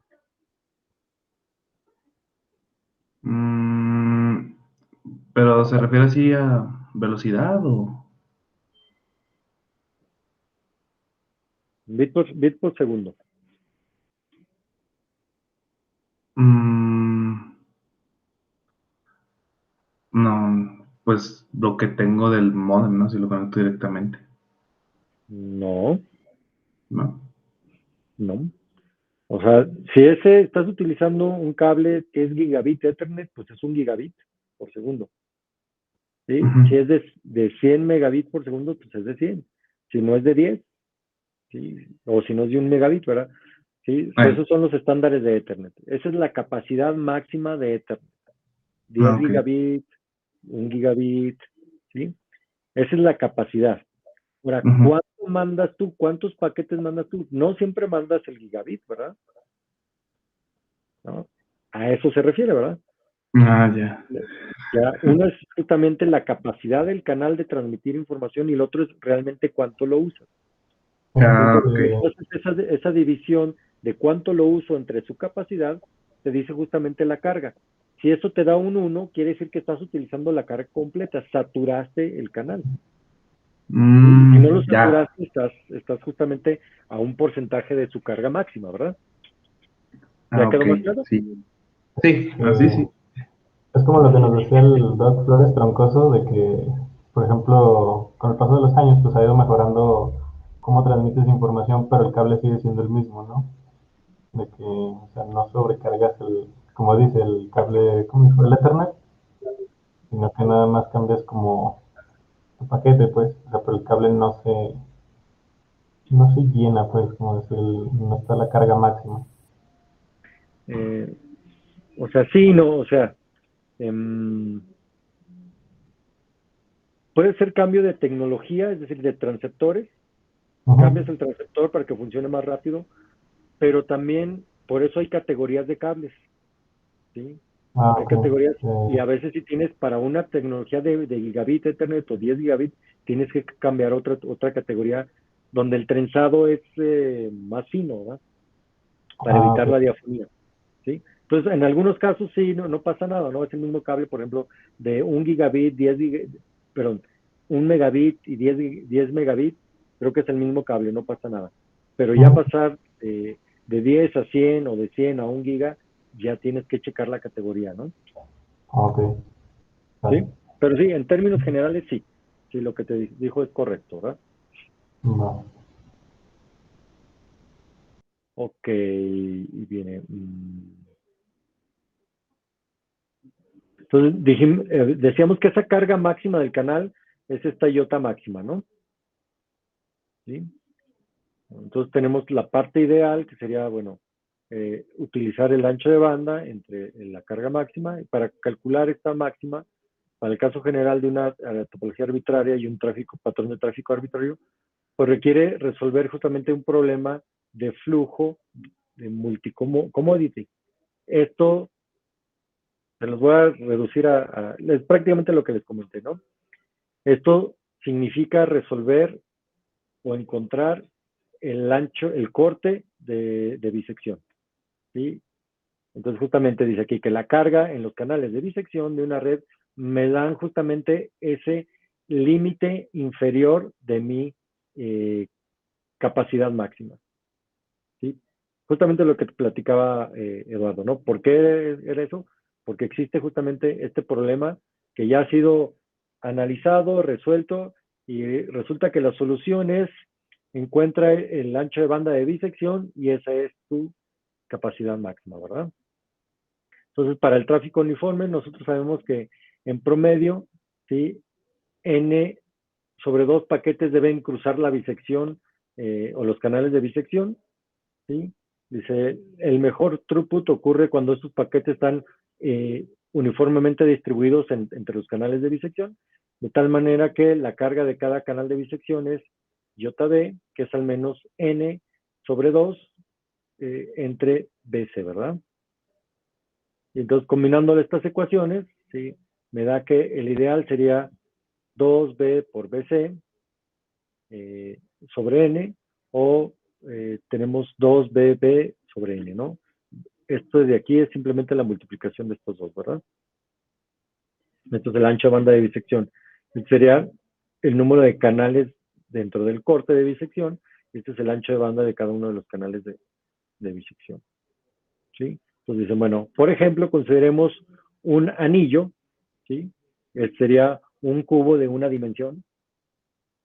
Mm, pero ¿se refiere así a velocidad o...? Bit por segundo. Mm, no, pues lo que tengo del modem, ¿no? Si lo conecto directamente, No, ¿no? no. O sea, si estás utilizando un cable que es gigabit Ethernet, pues es un gigabit por segundo. ¿Sí? Ujú. Si es de 100 megabits por segundo, pues es de 100. Si no es de 10, ¿sí? O si no es de un megabit, ¿verdad? ¿Sí? Pues Ay, esos son los estándares de Ethernet. Esa es la capacidad máxima de Ethernet. 10 ok. gigabits, 1 gigabit, ¿sí? Esa es la capacidad. Ahora, Ujú. ¿cuánto mandas tú? ¿Cuántos paquetes mandas tú? No siempre mandas el gigabit, ¿verdad? ¿No? A eso se refiere, ¿verdad? Ah, ya. Ya, uno es justamente la capacidad del canal de transmitir información y el otro es realmente cuánto lo usas. Ah, Entonces, ok. esa división de cuánto lo uso entre su capacidad te dice justamente la carga. Si eso te da un 1, quiere decir que estás utilizando la carga completa, saturaste el canal. Y si no lo Ya. saturaste, estás justamente a un porcentaje de su carga máxima, ¿verdad? Ah, ¿Ya ok. quedó más claro? Sí. Sí, así eh, sí. es como lo que nos decía el Doc Flores Troncoso, de que, por ejemplo, con el paso de los años, pues ha ido mejorando cómo transmites información, pero el cable sigue siendo el mismo, ¿no? De que, o sea, no sobrecargas como dice, el cable, ¿cómo dijo? El Ethernet, sino que nada más cambias como el paquete, pues, o sea, pero el cable no se llena, pues, como decir, no está la carga máxima. Eh, o sea, sí, no, o sea, em, puede ser cambio de tecnología, es decir, de transceptores. Cambias Ujú. el transceptor para que funcione más rápido, pero también por eso hay categorías de cables, ¿sí? Ah, Hay ok. categorías y Eh, a veces si tienes para una tecnología de gigabit Ethernet o 10 gigabit, tienes que cambiar otra categoría donde el trenzado es más fino, ¿verdad? Para evitar ok. la diafonía, ¿sí? Entonces, en algunos casos sí, no pasa nada, ¿no? Es el mismo cable, por ejemplo, de 1 gigabit, perdón, 1 megabit y 10 megabit, creo que es el mismo cable, no pasa nada. Pero ya Ujú. pasar de 10 a 100 o de 100 a 1 giga, ya tienes que checar la categoría, ¿no? Ok, ¿Sí? vale. Pero sí, en términos generales, sí. Sí, lo que te dijo es correcto, ¿verdad? Va. Ok, y viene. Entonces, decíamos que esa carga máxima del canal es esta iota máxima, ¿no? ¿Sí? Entonces tenemos la parte ideal, que sería, bueno, utilizar el ancho de banda entre la carga máxima. Y para calcular esta máxima, para el caso general de una topología arbitraria y un patrón de tráfico arbitrario, pues requiere resolver justamente un problema de flujo de multi-commodity. Esto se los voy a reducir es prácticamente lo que les comenté, ¿no? Esto significa resolver o encontrar el corte de bisección. ¿sí? Entonces justamente dice aquí que la carga en los canales de bisección de una red me dan justamente ese límite inferior de mi capacidad máxima, ¿sí? Justamente lo que te platicaba Eduardo, ¿no? ¿Por qué era eso? Porque existe justamente este problema que ya ha sido analizado, resuelto, y resulta que la solución es encuentra el ancho de banda de bisección y esa es tu capacidad máxima, ¿verdad? Entonces, para el tráfico uniforme, nosotros sabemos que en promedio, ¿sí? N sobre 2 paquetes deben cruzar la bisección o los canales de bisección, ¿sí? Dice, el mejor throughput ocurre cuando estos paquetes están uniformemente distribuidos entre los canales de bisección, de tal manera que la carga de cada canal de bisección es JB, que es al menos N sobre 2 entre BC, ¿verdad? Y entonces, combinando estas ecuaciones, ¿sí? Me da que el ideal sería 2B por BC sobre N, o tenemos 2BB sobre N, ¿no? Esto de aquí es simplemente la multiplicación de estos dos, ¿verdad? Esto es el ancho de banda de bisección. Este sería el número de canales dentro del corte de bisección. Este es el ancho de banda de cada uno de los canales de bisección, ¿sí? Entonces dicen, bueno, por ejemplo, consideremos un anillo, ¿sí? Este sería un cubo de una dimensión,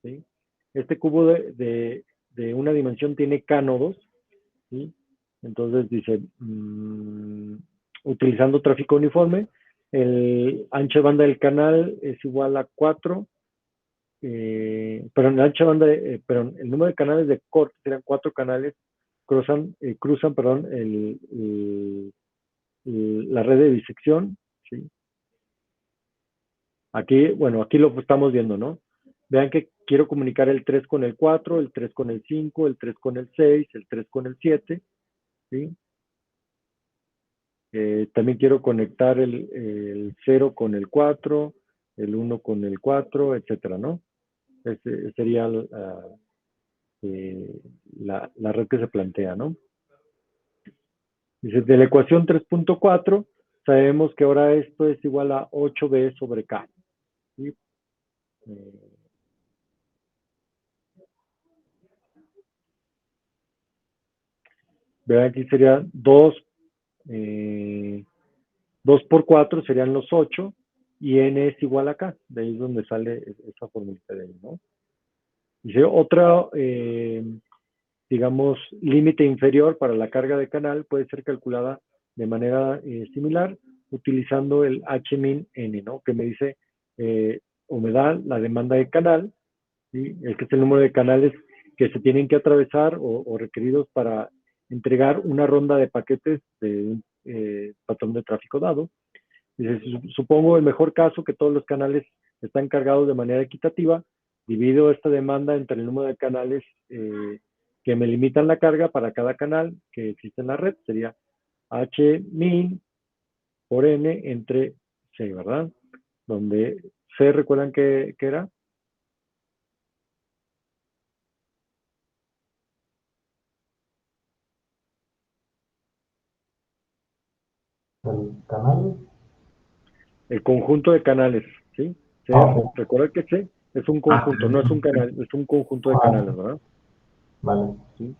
¿sí? Este cubo de una dimensión tiene cánodos, ¿sí? Entonces dice, utilizando tráfico uniforme, el ancho de banda del canal es igual a 4, pero el ancho de banda, pero el número de canales de corte serían 4 canales, cruzan perdón, la red de disección, ¿sí? Aquí, bueno, aquí lo estamos viendo, ¿no? Vean que quiero comunicar el 3 con el 4, el 3 con el 5, el 3 con el 6, el 3 con el 7, ¿sí? También quiero conectar el 0 con el 4, el 1 con el 4, etcétera, ¿no? Ese sería la red que se plantea, ¿no? Dice, de la ecuación 3.4, sabemos que ahora esto es igual a 8b sobre k, ¿sí? Vean, aquí sería 2 por 4 serían los 8 y n es igual a k. De ahí es donde sale esa formulita de ahí, ¿no? Dice, otra, digamos, límite inferior para la carga de canal puede ser calculada de manera similar utilizando el H-min n, ¿no? Que me dice, o me da la demanda de canal, ¿sí? El que es el número de canales que se tienen que atravesar o requeridos para entregar una ronda de paquetes de un patrón de tráfico dado. Dice, supongo el mejor caso que todos los canales están cargados de manera equitativa, divido esta demanda entre el número de canales que me limitan la carga para cada canal que existe en la red, sería H min por N entre C, ¿verdad? Donde C, ¿recuerdan qué era? El canal. El conjunto de canales, ¿sí? C, Ok. recuerda que C es un Ah, conjunto, no es un canal, es un conjunto de Ah, canales, ¿verdad? vale. ¿Sí?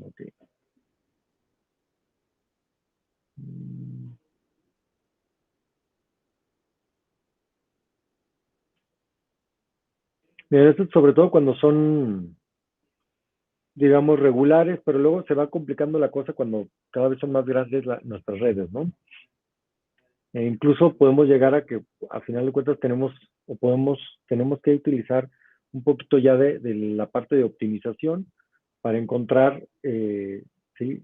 Ok. Mira, esto es sobre todo cuando son, digamos, regulares, pero luego se va complicando la cosa cuando cada vez son más grandes nuestras redes, ¿no? E incluso podemos llegar a que, a final de cuentas, tenemos que utilizar un poquito ya de la parte de optimización para encontrar, ¿sí?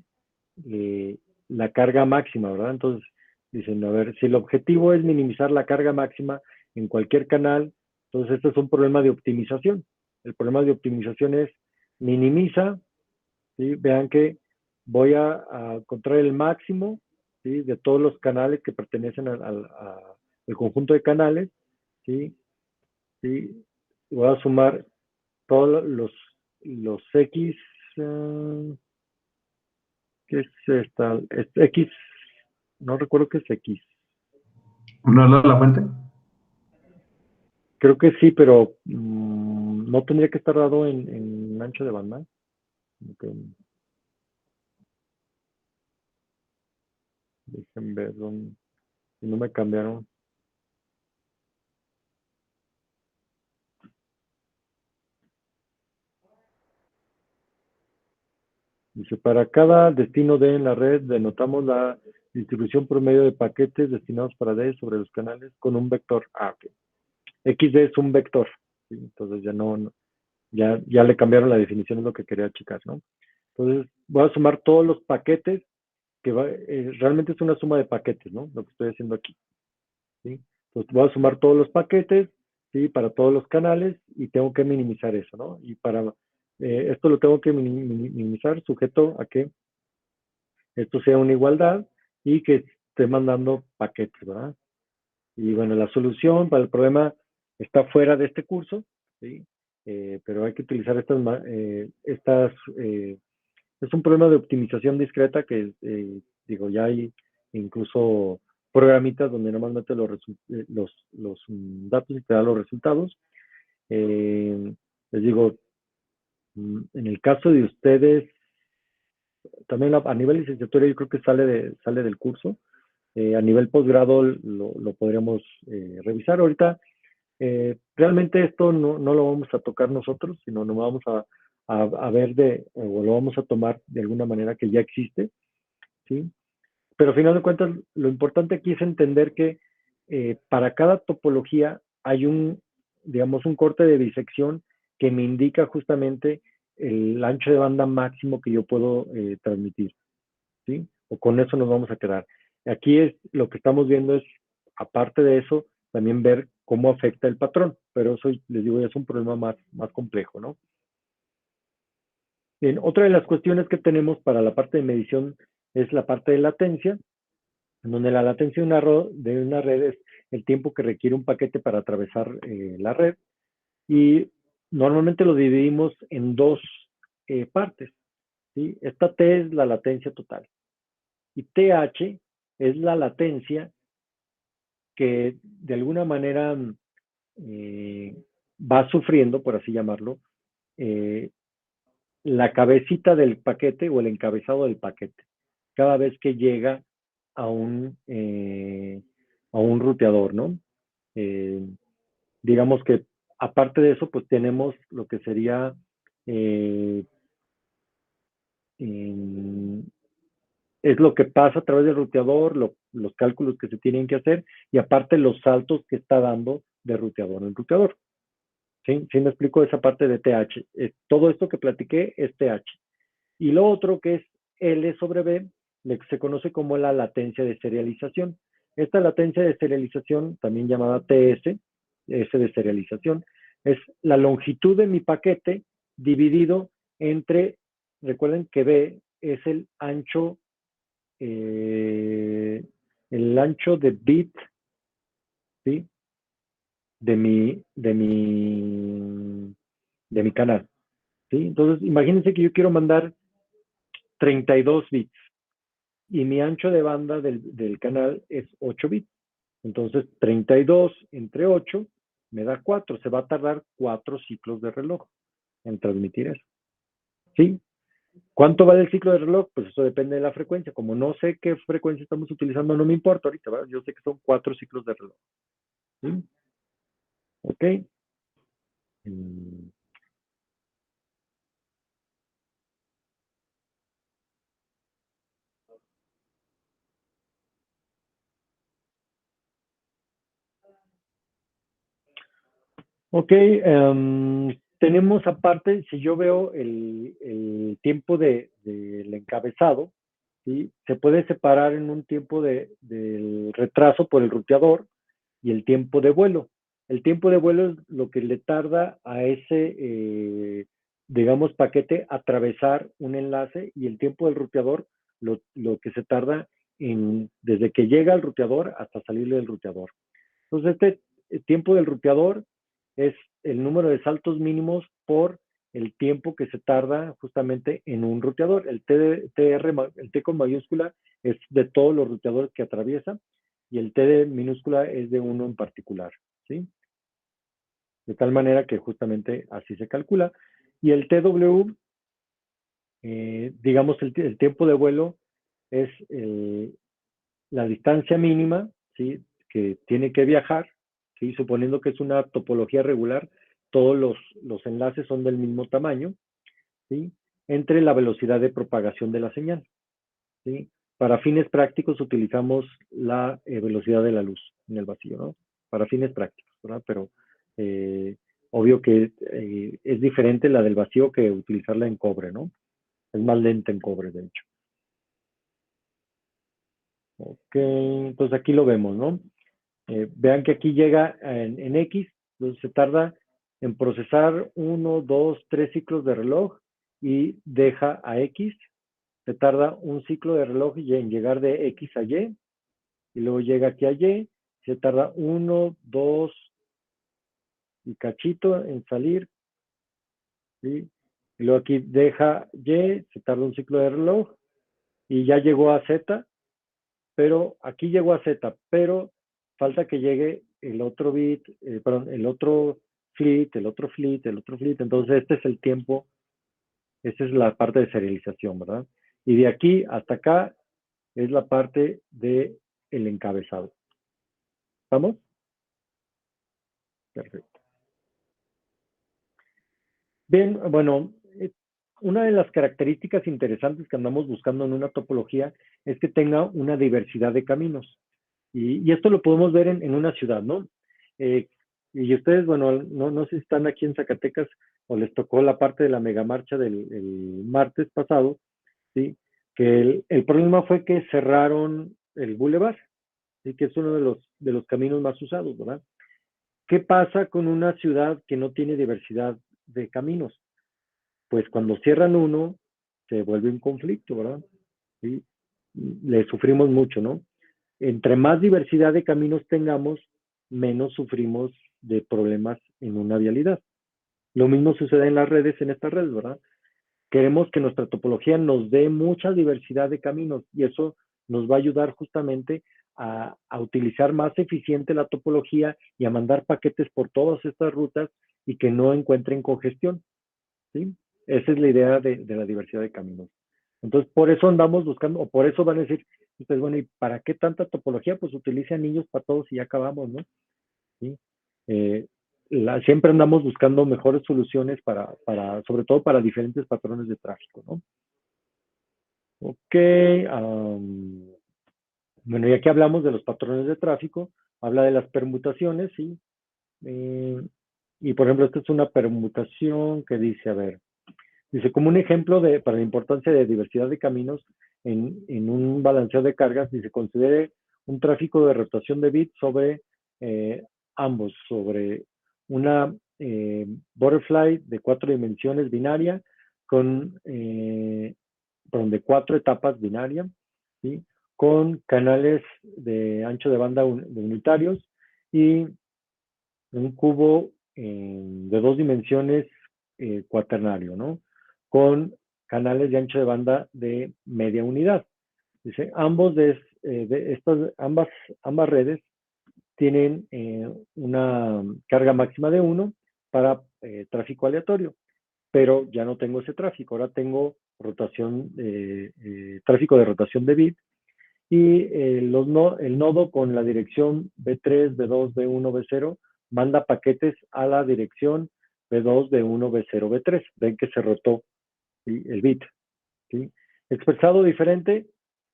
Eh, la carga máxima, ¿verdad? Entonces, dicen, a ver, si el objetivo es minimizar la carga máxima en cualquier canal, entonces este es un problema de optimización. El problema de optimización es minimiza, ¿sí? Vean que voy a encontrar el máximo, ¿sí? De todos los canales que pertenecen al conjunto de canales, ¿sí? ¿Sí? Voy a sumar todos los X, ¿Qué es esta? Es X, no recuerdo qué es X. ¿No es la fuente? Creo que sí, pero no tendría que estar dado en ancho de banda. Ok, déjenme ver dónde, si no me cambiaron. Dice, para cada destino D en la red denotamos la distribución promedio de paquetes destinados para D sobre los canales con un vector. Ah, ok. XD es un vector. ¿Sí? Entonces ya le cambiaron la definición, es lo que quería checar, ¿no? Entonces voy a sumar todos los paquetes, realmente es una suma de paquetes, ¿no? Lo que estoy haciendo aquí. ¿Sí? Entonces voy a sumar todos los paquetes, ¿sí? Para todos los canales y tengo que minimizar eso, ¿no? Y para esto lo tengo que minimizar sujeto a que esto sea una igualdad y que esté mandando paquetes, ¿verdad? Y bueno, la solución para el problema está fuera de este curso, ¿sí? Pero hay que utilizar es un problema de optimización discreta que, digo, ya hay incluso programitas donde nomás metes los datos y te da los resultados. Les digo, en el caso de ustedes, también a nivel licenciatura yo creo que sale del curso. A nivel posgrado lo podríamos revisar. Ahorita realmente esto no lo vamos a tocar nosotros, sino nos vamos a ver o lo vamos a tomar de alguna manera que ya existe, ¿sí? Pero al final de cuentas, lo importante aquí es entender que para cada topología hay digamos, un corte de disección que me indica justamente el ancho de banda máximo que yo puedo transmitir, ¿sí? O con eso nos vamos a quedar. Aquí lo que estamos viendo es, aparte de eso, también ver cómo afecta el patrón, pero eso, les digo, ya es un problema más complejo, ¿no? Bien, otra de las cuestiones que tenemos para la parte de medición es la parte de latencia, en donde la latencia de una red es el tiempo que requiere un paquete para atravesar la red, y normalmente lo dividimos en dos partes, ¿sí? Esta T es la latencia total y TH es la latencia que de alguna manera va sufriendo, por así llamarlo, eh, la cabecita del paquete o el encabezado del paquete, cada vez que llega a a un ruteador, ¿no? Eh, digamos que aparte de eso, pues tenemos lo que sería eh, es lo que pasa a través del ruteador, los cálculos que se tienen que hacer y aparte los saltos que está dando de ruteador en ruteador. ¿Sí? ¿Sí me explico esa parte de TH? Todo esto que platiqué es TH. Y lo otro que es L sobre B, se conoce como la latencia de serialización. Esta latencia de serialización, también llamada TS, S de serialización, es la longitud de mi paquete dividido entre, recuerden que B es eh, el ancho de bit, ¿sí? De mi canal, ¿sí? Entonces, imagínense que yo quiero mandar 32 bits y mi ancho de banda del canal es 8 bits. Entonces, 32 entre 8 me da 4. Se va a tardar 4 ciclos de reloj en transmitir eso. ¿Sí? ¿Cuánto vale el ciclo de reloj? Pues eso depende de la frecuencia. Como no sé qué frecuencia estamos utilizando, no me importa ahorita, ¿verdad? Yo sé que son 4 ciclos de reloj. ¿Sí? ¿Ok? Mm. Ok, tenemos aparte, si yo veo el tiempo del encabezado, ¿sí? Se puede separar en un tiempo del retraso por el ruteador y el tiempo de vuelo. El tiempo de vuelo es lo que le tarda a ese, digamos, paquete atravesar un enlace y el tiempo del ruteador, lo que se tarda desde que llega al ruteador hasta salirle del ruteador. Entonces, este tiempo del ruteador es el número de saltos mínimos por el tiempo que se tarda justamente en un ruteador. El T con mayúscula es de todos los ruteadores que atraviesa y el T de minúscula es de uno en particular, ¿sí? De tal manera que justamente así se calcula. Y el TW, digamos, el tiempo de vuelo es la distancia mínima, ¿sí? Que tiene que viajar, ¿sí? Suponiendo que es una topología regular, todos los enlaces son del mismo tamaño, ¿sí? Entre la velocidad de propagación de la señal, ¿sí? Para fines prácticos utilizamos la velocidad de la luz en el vacío, ¿no? Para fines prácticos, ¿verdad? Pero obvio que es diferente la del vacío que utilizarla en cobre, ¿no? Es más lenta en cobre, de hecho. Ok, entonces aquí lo vemos, ¿no? Vean que aquí llega en X, entonces se tarda en procesar 1, 2, 3 ciclos de reloj y deja a X. Se tarda un ciclo de reloj en llegar de X a Y y luego llega aquí a Y. Se tarda 1, 2 y cachito en salir, ¿sí? Y luego aquí deja Y, se tarda un ciclo de reloj y ya llegó a Z, pero aquí llegó a Z, pero falta que llegue el otro bit, perdón, el otro fleet, el otro fleet, el otro fleet. Entonces este es el tiempo, esta es la parte de serialización, ¿verdad? Y de aquí hasta acá es la parte de el encabezado. ¿Estamos? Perfecto. Bien, bueno, una de las características interesantes que andamos buscando en una topología es que tenga una diversidad de caminos. Y esto lo podemos ver en una ciudad, ¿no? Y ustedes, bueno, no sé si están aquí en Zacatecas o les tocó la parte de la megamarcha del el martes pasado, ¿sí? Que el problema fue que cerraron el bulevar, ¿sí? Que es uno de los caminos más usados, ¿verdad? ¿Qué pasa con una ciudad que no tiene diversidad de caminos? Pues cuando cierran uno, se vuelve un conflicto, ¿verdad? ¿Sí? Le sufrimos mucho, ¿no? Entre más diversidad de caminos tengamos, menos sufrimos de problemas en una vialidad. Lo mismo sucede en las redes, en estas redes, ¿verdad? Queremos que nuestra topología nos dé mucha diversidad de caminos y eso nos va a ayudar justamente a utilizar más eficiente la topología y a mandar paquetes por todas estas rutas y que no encuentren congestión, ¿sí? Esa es la idea de la diversidad de caminos. Entonces, por eso andamos buscando, o por eso van a decir, ustedes, bueno, ¿y para qué tanta topología? Pues utiliza niños para todos y ya acabamos, ¿no? ¿Sí? Siempre andamos buscando mejores soluciones sobre todo para diferentes patrones de tráfico, ¿no? Ok, bueno, ya que hablamos de los patrones de tráfico, habla de las permutaciones, ¿sí? Eh, y por ejemplo, esta es una permutación que dice, a ver, dice, como un ejemplo para la importancia de diversidad de caminos en un balanceo de cargas, dice, considere un tráfico de rotación de bits sobre ambos, sobre una butterfly de 4 dimensiones binaria de 4 etapas binarias, ¿sí? Con canales de ancho de banda unitarios y un cubo de 2 dimensiones cuaternario, ¿no? Con canales de ancho de banda de media unidad. Dice, ambas redes tienen una carga máxima de 1 para tráfico aleatorio, pero ya no tengo ese tráfico, ahora tengo tráfico de rotación de bit y el nodo con la dirección B3, B2, B1, B0 manda paquetes a la dirección B2, B1, B0, B3. Ven que se rotó, ¿sí? El bit, ¿sí? Expresado diferente,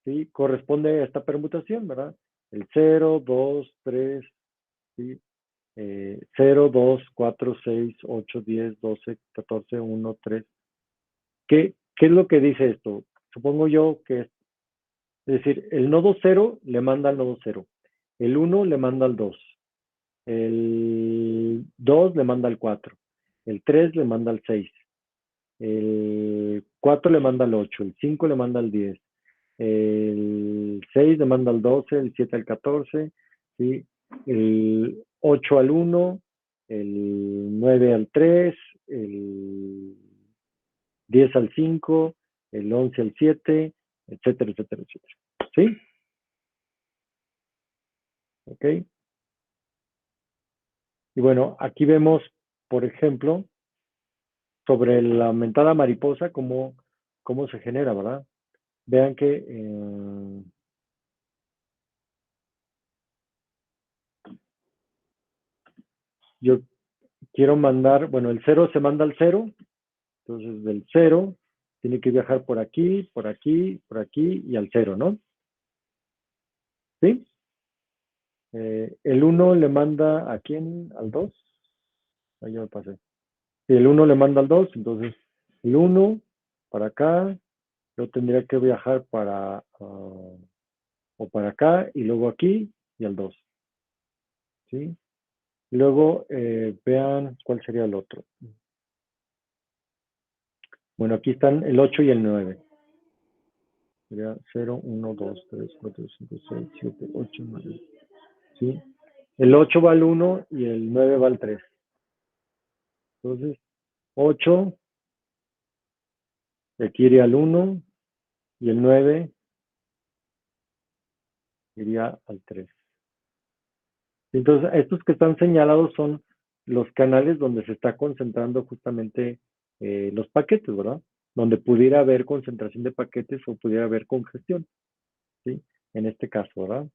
¿sí? Corresponde a esta permutación, ¿verdad? El 0, 2, 3, ¿sí? 0, 2, 4, 6, 8, 10, 12, 14, 1, 3. ¿Qué es lo que dice esto? Supongo yo que es decir, el nodo 0 le manda al nodo 0, el 1 le manda al 2, el 2 le manda al 4, el 3 le manda al 6, el 4 le manda al 8, el 5 le manda al 10, el 6 le manda al 12, el 7 al 14, ¿sí? El 8 al 1, el 9 al 3, el 10 al 5, el 11 al 7, etcétera, etcétera, etcétera. ¿Sí? ¿Ok? Y bueno, aquí vemos, por ejemplo, sobre la mentada mariposa, cómo se genera, ¿verdad? Vean que yo quiero mandar, bueno, el 0 se manda al 0, entonces del 0 tiene que viajar por aquí, por aquí, por aquí y al 0, ¿no? ¿Sí? El 1 le manda ¿a quién? ¿Al 2? Ahí ya me pasé. Si el 1 le manda al 2, entonces el 1 para acá, yo tendría que viajar para, o para acá, y luego aquí, y al 2. ¿Sí? Luego, vean cuál sería el otro. Bueno, aquí están el 8 y el 9. Sería 0, 1, 2, 3, 4, 5, 6, 7, 8, 9. ¿Sí? El 8 va al 1 y el 9 va al 3. Entonces, 8, aquí iría al 1 y el 9 iría al 3. Entonces, estos que están señalados son los canales donde se está concentrando justamente los paquetes, ¿verdad? Donde pudiera haber concentración de paquetes o pudiera haber congestión, ¿sí? En este caso, ¿verdad?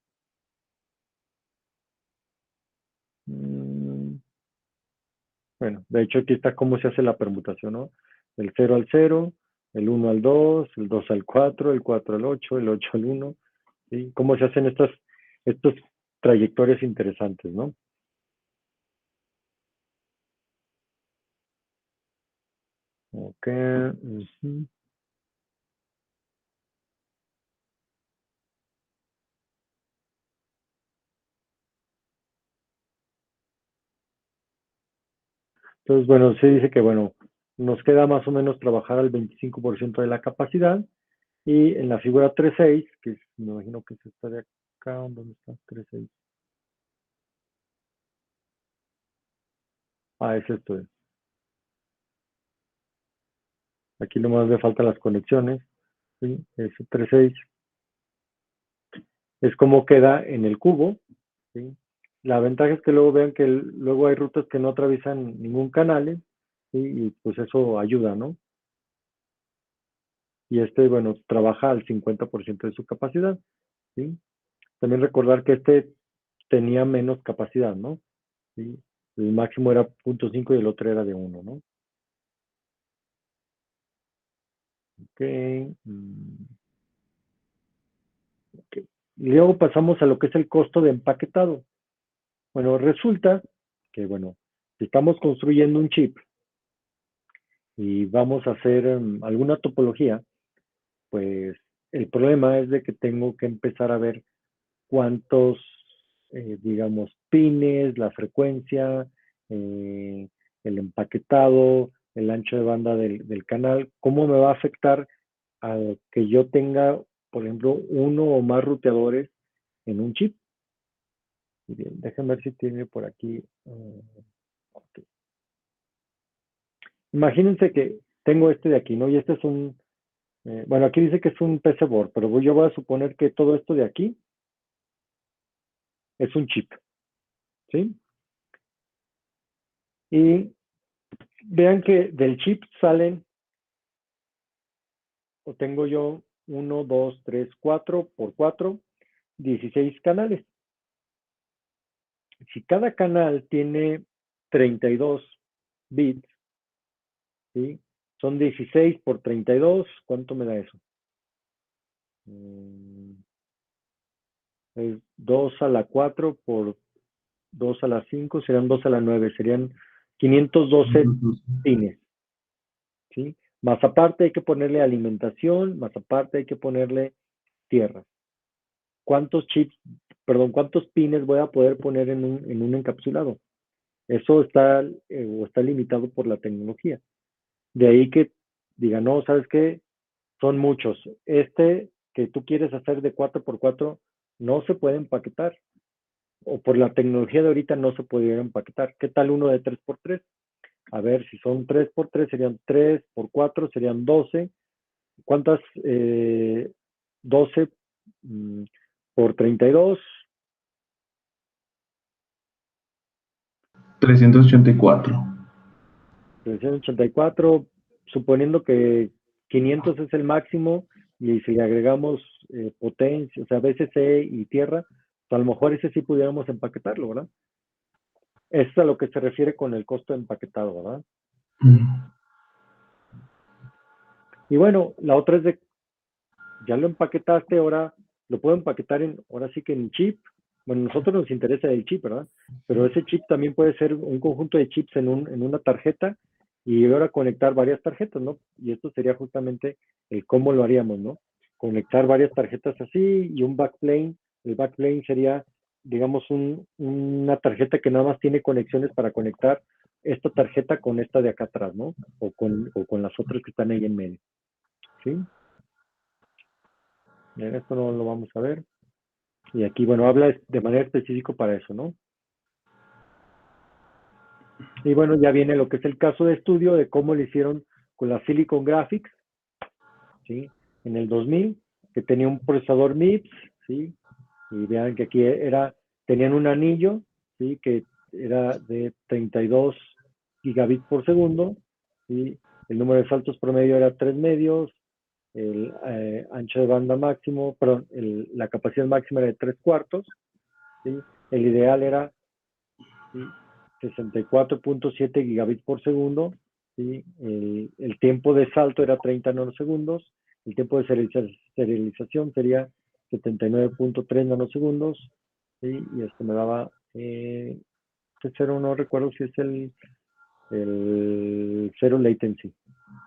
Bueno, de hecho aquí está cómo se hace la permutación, ¿no? El 0 al 0, el 1 al 2, el 2 al 4, el 4 al 8, el 8 al 1, ¿sí? Cómo se hacen estos trayectorias interesantes, ¿no? Ok. Entonces, bueno, se dice que, bueno, nos queda más o menos trabajar al 25% de la capacidad, y en la figura 3.6, que me imagino que es esta de acá, ¿dónde está 3.6? Ah, es esto. Aquí nomás me faltan las conexiones, ¿sí? Ese 3.6 es como queda en el cubo, ¿sí? La ventaja es que luego vean que luego hay rutas que no atraviesan ningún canal, ¿sí? Y pues eso ayuda, ¿no? Y bueno, trabaja al 50% de su capacidad, ¿sí? También recordar que tenía menos capacidad, ¿no? ¿Sí? El máximo era 0.5 y el otro era de 1, ¿no? Ok. Ok. Y luego pasamos a lo que es el costo de empaquetado. Bueno, resulta que, bueno, si estamos construyendo un chip y vamos a hacer alguna topología, pues el problema es de que tengo que empezar a ver cuántos, digamos, pines, la frecuencia, eh, el empaquetado, el ancho de banda del canal, cómo me va a afectar a que yo tenga, por ejemplo, uno o más ruteadores en un chip. Bien, déjenme ver si tiene por aquí. Okay. Imagínense que tengo este de aquí, ¿no? Y este es bueno, aquí dice que es un PC board, pero yo voy a suponer que todo esto de aquí es un chip, ¿sí? Y vean que del chip salen, o tengo yo 1, 2, 3, 4 por 4, 16 canales. Si cada canal tiene 32 bits, ¿sí? Son 16 por 32, ¿cuánto me da eso? Es 2 a la 4 por 2 a la 5, serían 2 a la 9, serían 512 pines, ¿sí? Más aparte hay que ponerle alimentación, más aparte hay que ponerle tierra. ¿Cuántos chips, perdón, cuántos pines voy a poder poner en un encapsulado? Eso está limitado por la tecnología. De ahí que diga, no, ¿sabes qué? Son muchos. Que tú quieres hacer de 4x4 no se puede empaquetar. O por la tecnología de ahorita no se pudiera empaquetar. ¿Qué tal uno de 3x3? a ver, si son 3 por 3 serían 3 por 4 serían 12. ¿Cuántas? 12 por 32. 384. 384, suponiendo que 500 es el máximo y si le agregamos potencia, o sea, BCC y tierra, pues a lo mejor ese sí pudiéramos empaquetarlo, ¿verdad? Eso es a lo que se refiere con el costo de empaquetado, ¿verdad? Y bueno, la otra es de, ya lo empaquetaste, ahora lo puedo empaquetar ahora sí que en chip. Bueno, a nosotros nos interesa el chip, ¿verdad? Pero ese chip también puede ser un conjunto de chips en una tarjeta y ahora conectar varias tarjetas, ¿no? Y esto sería justamente el cómo lo haríamos, ¿no? Conectar varias tarjetas así y un backplane. El backplane sería, digamos, una tarjeta que nada más tiene conexiones para conectar esta tarjeta con esta de acá atrás, ¿no? O con las otras que están ahí en medio, ¿sí? Bien, esto no lo vamos a ver. Y aquí, bueno, habla de manera específica para eso, ¿no? Y bueno, ya viene lo que es el caso de estudio de cómo lo hicieron con la Silicon Graphics, ¿sí? En el 2000, que tenía un procesador MIPS, ¿sí? Y vean que aquí tenían un anillo, ¿sí? Que era de 32 gigabits por segundo, ¿sí? El número de saltos promedio era 3 medios, el ancho de banda máximo, perdón, la capacidad máxima era de 3 cuartos, ¿sí? El ideal era, ¿sí? 64.7 gigabits por segundo, ¿sí? El tiempo de salto era 30 nanosegundos, el tiempo de serialización sería 79.3 nanosegundos, ¿sí? Y esto me daba, cero, no recuerdo si es el cero latency.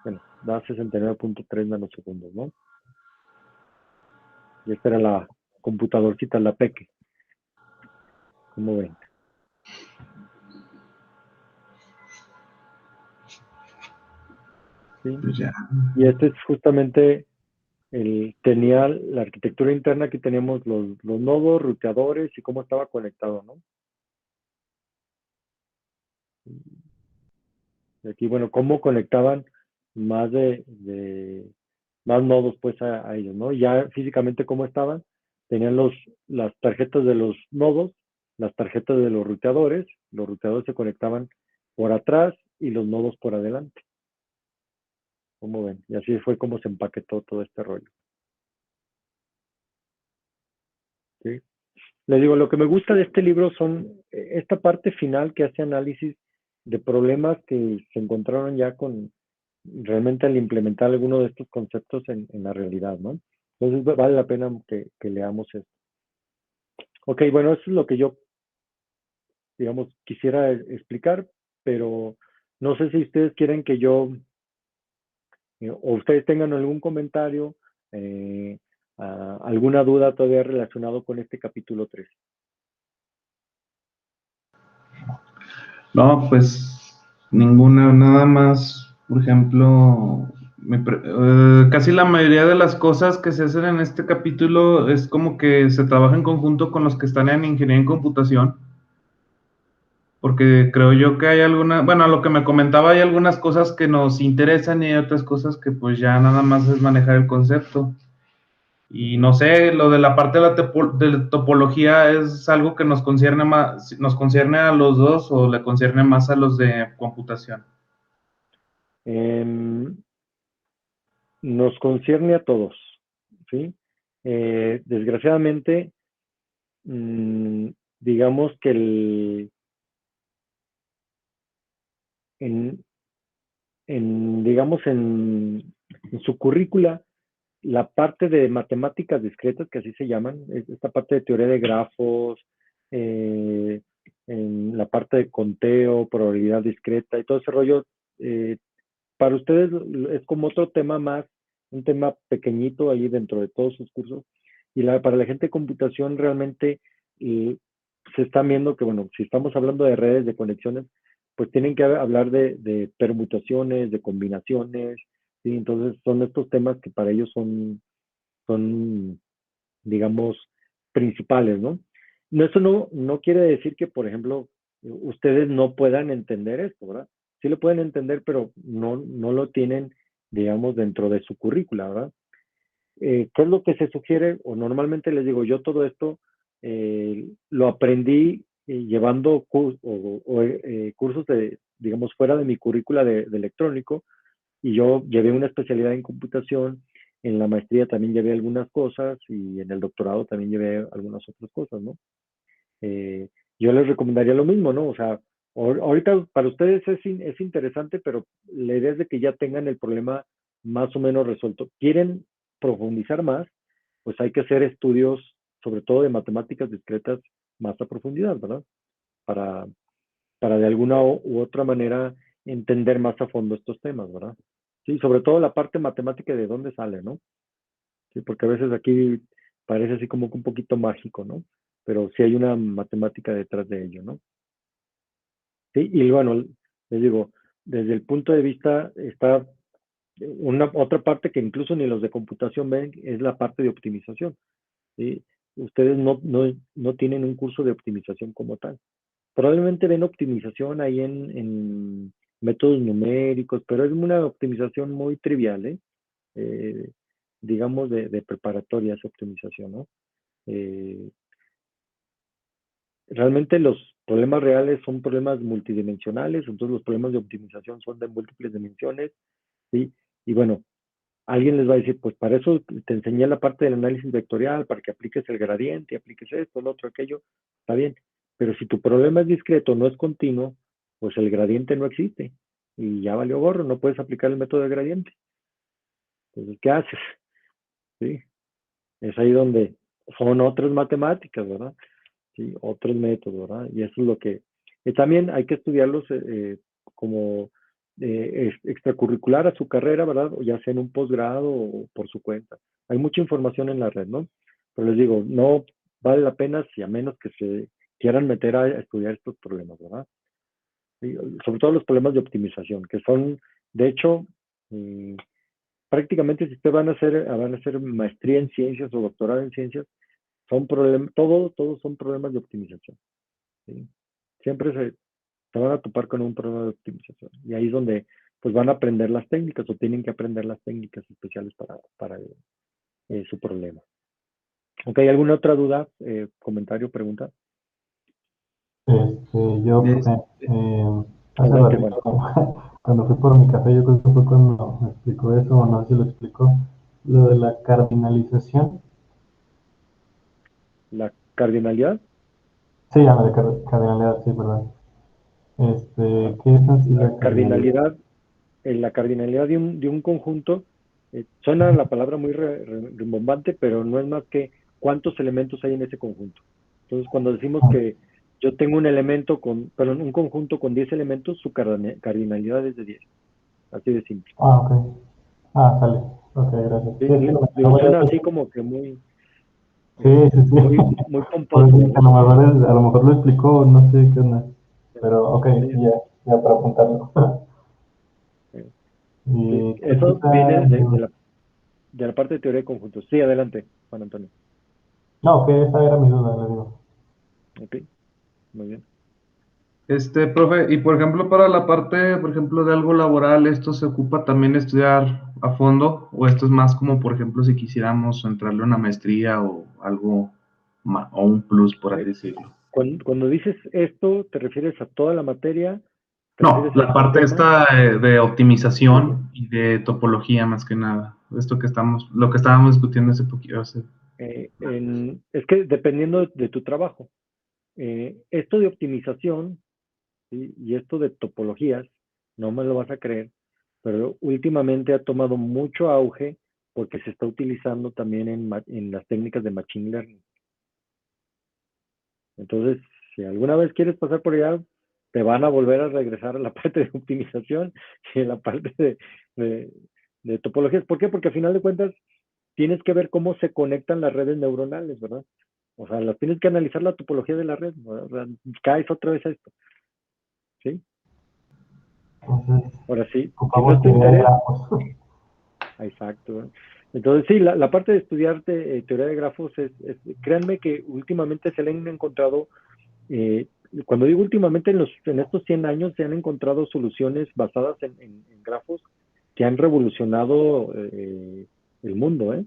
Bueno, da 69.3 nanosegundos, ¿no? Y esta era la computadorcita, la Peque. ¿Cómo ven? ¿Sí? Pues ya. Y este es justamente tenía la arquitectura interna, aquí teníamos los nodos, ruteadores y cómo estaba conectado, ¿no? Y aquí, bueno, cómo conectaban más más nodos pues a ellos, ¿no? Ya físicamente cómo estaban, tenían las tarjetas de los nodos, las tarjetas de los ruteadores se conectaban por atrás y los nodos por adelante. ¿Cómo ven? Y así fue como se empaquetó todo este rollo. ¿Sí? Les digo, lo que me gusta de este libro son esta parte final que hace análisis de problemas que se encontraron ya con realmente al implementar alguno de estos conceptos en la realidad, ¿no? Entonces vale la pena que leamos esto. Ok, bueno, eso es lo que yo, digamos, quisiera explicar, pero no sé si ustedes quieren que yo, o ustedes tengan algún comentario, alguna duda todavía relacionado con este capítulo 3. No, pues ninguna, nada más, por ejemplo, casi la mayoría de las cosas que se hacen en este capítulo es como que se trabaja en conjunto con los que están en ingeniería en computación, porque creo yo que hay bueno, a lo que me comentaba, hay algunas cosas que nos interesan y hay otras cosas que pues ya nada más es manejar el concepto. Y no sé, lo de la parte de la topología es algo que nos concierne más, nos concierne a los dos o le concierne más a los de computación. Nos concierne a todos, ¿sí? Desgraciadamente, digamos que digamos en su currícula, la parte de matemáticas discretas, que así se llaman, esta parte de teoría de grafos, eh, en la parte de conteo, probabilidad discreta y todo ese rollo, para ustedes es como otro tema más, un tema pequeñito ahí dentro de todos sus cursos. Y para la gente de computación realmente se están viendo que, bueno, si estamos hablando de redes, de conexiones, pues tienen que hablar de permutaciones, de combinaciones, ¿sí? Entonces son estos temas que para ellos son digamos, principales, ¿no? Eso no quiere decir que, por ejemplo, ustedes no puedan entender esto, ¿verdad? sí lo pueden entender, pero no lo tienen, digamos, dentro de su currícula, ¿verdad? ¿Qué es lo que se sugiere? O normalmente les digo, yo todo esto lo aprendí llevando cursos de, digamos, fuera de mi currícula de electrónico, y yo llevé una especialidad en computación, en la maestría también llevé algunas cosas, y en el doctorado también llevé algunas otras cosas, ¿no? Eh, yo les recomendaría lo mismo, ¿no? O sea, ahorita para ustedes es interesante, pero la idea es de que ya tengan el problema más o menos resuelto. ¿Quieren profundizar más? Pues hay que hacer estudios, sobre todo de matemáticas discretas, más a profundidad, ¿verdad? Para, para de alguna u otra manera entender más a fondo estos temas, ¿verdad? Sí, sobre todo la parte matemática de dónde sale, ¿no? Sí, porque a veces aquí parece así como que un poquito mágico, ¿no? Pero sí hay una matemática detrás de ello, ¿no? Sí, y bueno, les digo, desde el punto de vista está una otra parte que incluso ni los de computación ven, es la parte de optimización, ¿sí? Ustedes no tienen un curso de optimización como tal. Probablemente ven optimización ahí en métodos numéricos, pero es una optimización muy trivial, ¿eh? Eh, digamos de preparatoria esa optimización, ¿no? Eh, realmente los problemas reales son problemas multidimensionales, entonces los problemas de optimización son de múltiples dimensiones, ¿sí? Y bueno, alguien les va a decir, pues para eso te enseñé la parte del análisis vectorial, para que apliques el gradiente, apliques esto, lo otro, aquello, está bien. Pero si tu problema es discreto, no es continuo, pues el gradiente no existe. Y ya valió gorro, no puedes aplicar el método de gradiente. Entonces, ¿qué haces? ¿Sí? Es ahí donde son otras matemáticas, ¿verdad? ¿Sí? Otros métodos, ¿verdad? Y eso es lo que también hay que estudiarlos como extracurricular a su carrera, ¿verdad? O ya sea en un posgrado o por su cuenta. Hay mucha información en la red, ¿no? Pero les digo, no vale la pena si a menos que se quieran meter a estudiar estos problemas, ¿verdad? Sí, sobre todo los problemas de optimización, que son, de hecho, mm, prácticamente si ustedes van a hacer maestría en ciencias o doctorado en ciencias, son problemas, todos son problemas de optimización. ¿Sí? Siempre se van a topar con un problema de optimización. Y ahí es donde pues van a aprender las técnicas o tienen que aprender las técnicas especiales para su problema. ¿Ok? ¿Alguna otra duda, comentario, pregunta? Yo, Es- hace Adelante, Juan. ratito, cuando fui por mi café, yo creo que fue cuando me explicó eso, o no sé si lo explicó, lo de la cardinalización. La cardinalidad. Sí, llama de cardinalidad, sí, perdón. ¿Qué es en sí La la cardinalidad? cardinalidad, la cardinalidad de un conjunto, suena la palabra muy rimbombante, pero no es más que cuántos elementos hay en ese conjunto. Entonces, cuando decimos Ah, que yo tengo un elemento perdón, un conjunto con 10 elementos, su cardinalidad es de 10. Así de simple. ok. Ah, sale. Ok, gracias. Sí, Sí, es que lo mencionó digo, varias suena así veces. como que muy, Sí, sí, sí. muy Por eso pomposo, dije, ¿verdad? a lo mejor lo explicó, no sé qué onda. Pero, ok, Sí, sí, ya para apuntarlo. sí, sí. ¿Y qué Eso quita? viene de la parte de teoría de conjuntos. Sí, adelante, Juan Antonio. No, que esa era mi duda, le digo. Ok, muy bien. Profe, y por ejemplo, para la parte, por ejemplo, de algo laboral, ¿esto se ocupa también estudiar a fondo? ¿O esto es más como, por ejemplo, si quisiéramos entrarle a una maestría o algo o un plus, por así Eh, decirlo? cuando dices esto, ¿te refieres a toda la materia? ¿Te No, refieres a la estos parte temas? esta de optimización y de topología más que nada. Esto que lo que estábamos discutiendo hace poquito. Es que dependiendo de tu trabajo, esto de optimización, ¿sí? Y esto de topologías, no me lo vas a creer, pero últimamente ha tomado mucho auge porque se está utilizando también en las técnicas de Machine Learning. Entonces, si alguna vez quieres pasar por allá, te van a volver a regresar a la parte de optimización y a la parte de, de topologías. ¿Por qué? Porque al final de cuentas tienes que ver cómo se conectan las redes neuronales, ¿verdad? O sea, las tienes que analizar la topología de la red, ¿verdad? O sea, caes otra vez a esto, ¿sí? Entonces, Ahora sí, si no es ocupamos tu teoría de interés, grafos. exacto, ¿eh? Entonces, sí, la parte de estudiar teoría de grafos créanme que últimamente se le han encontrado cuando digo últimamente, en estos 100 años se han encontrado soluciones basadas en grafos que han revolucionado el mundo, ¿eh?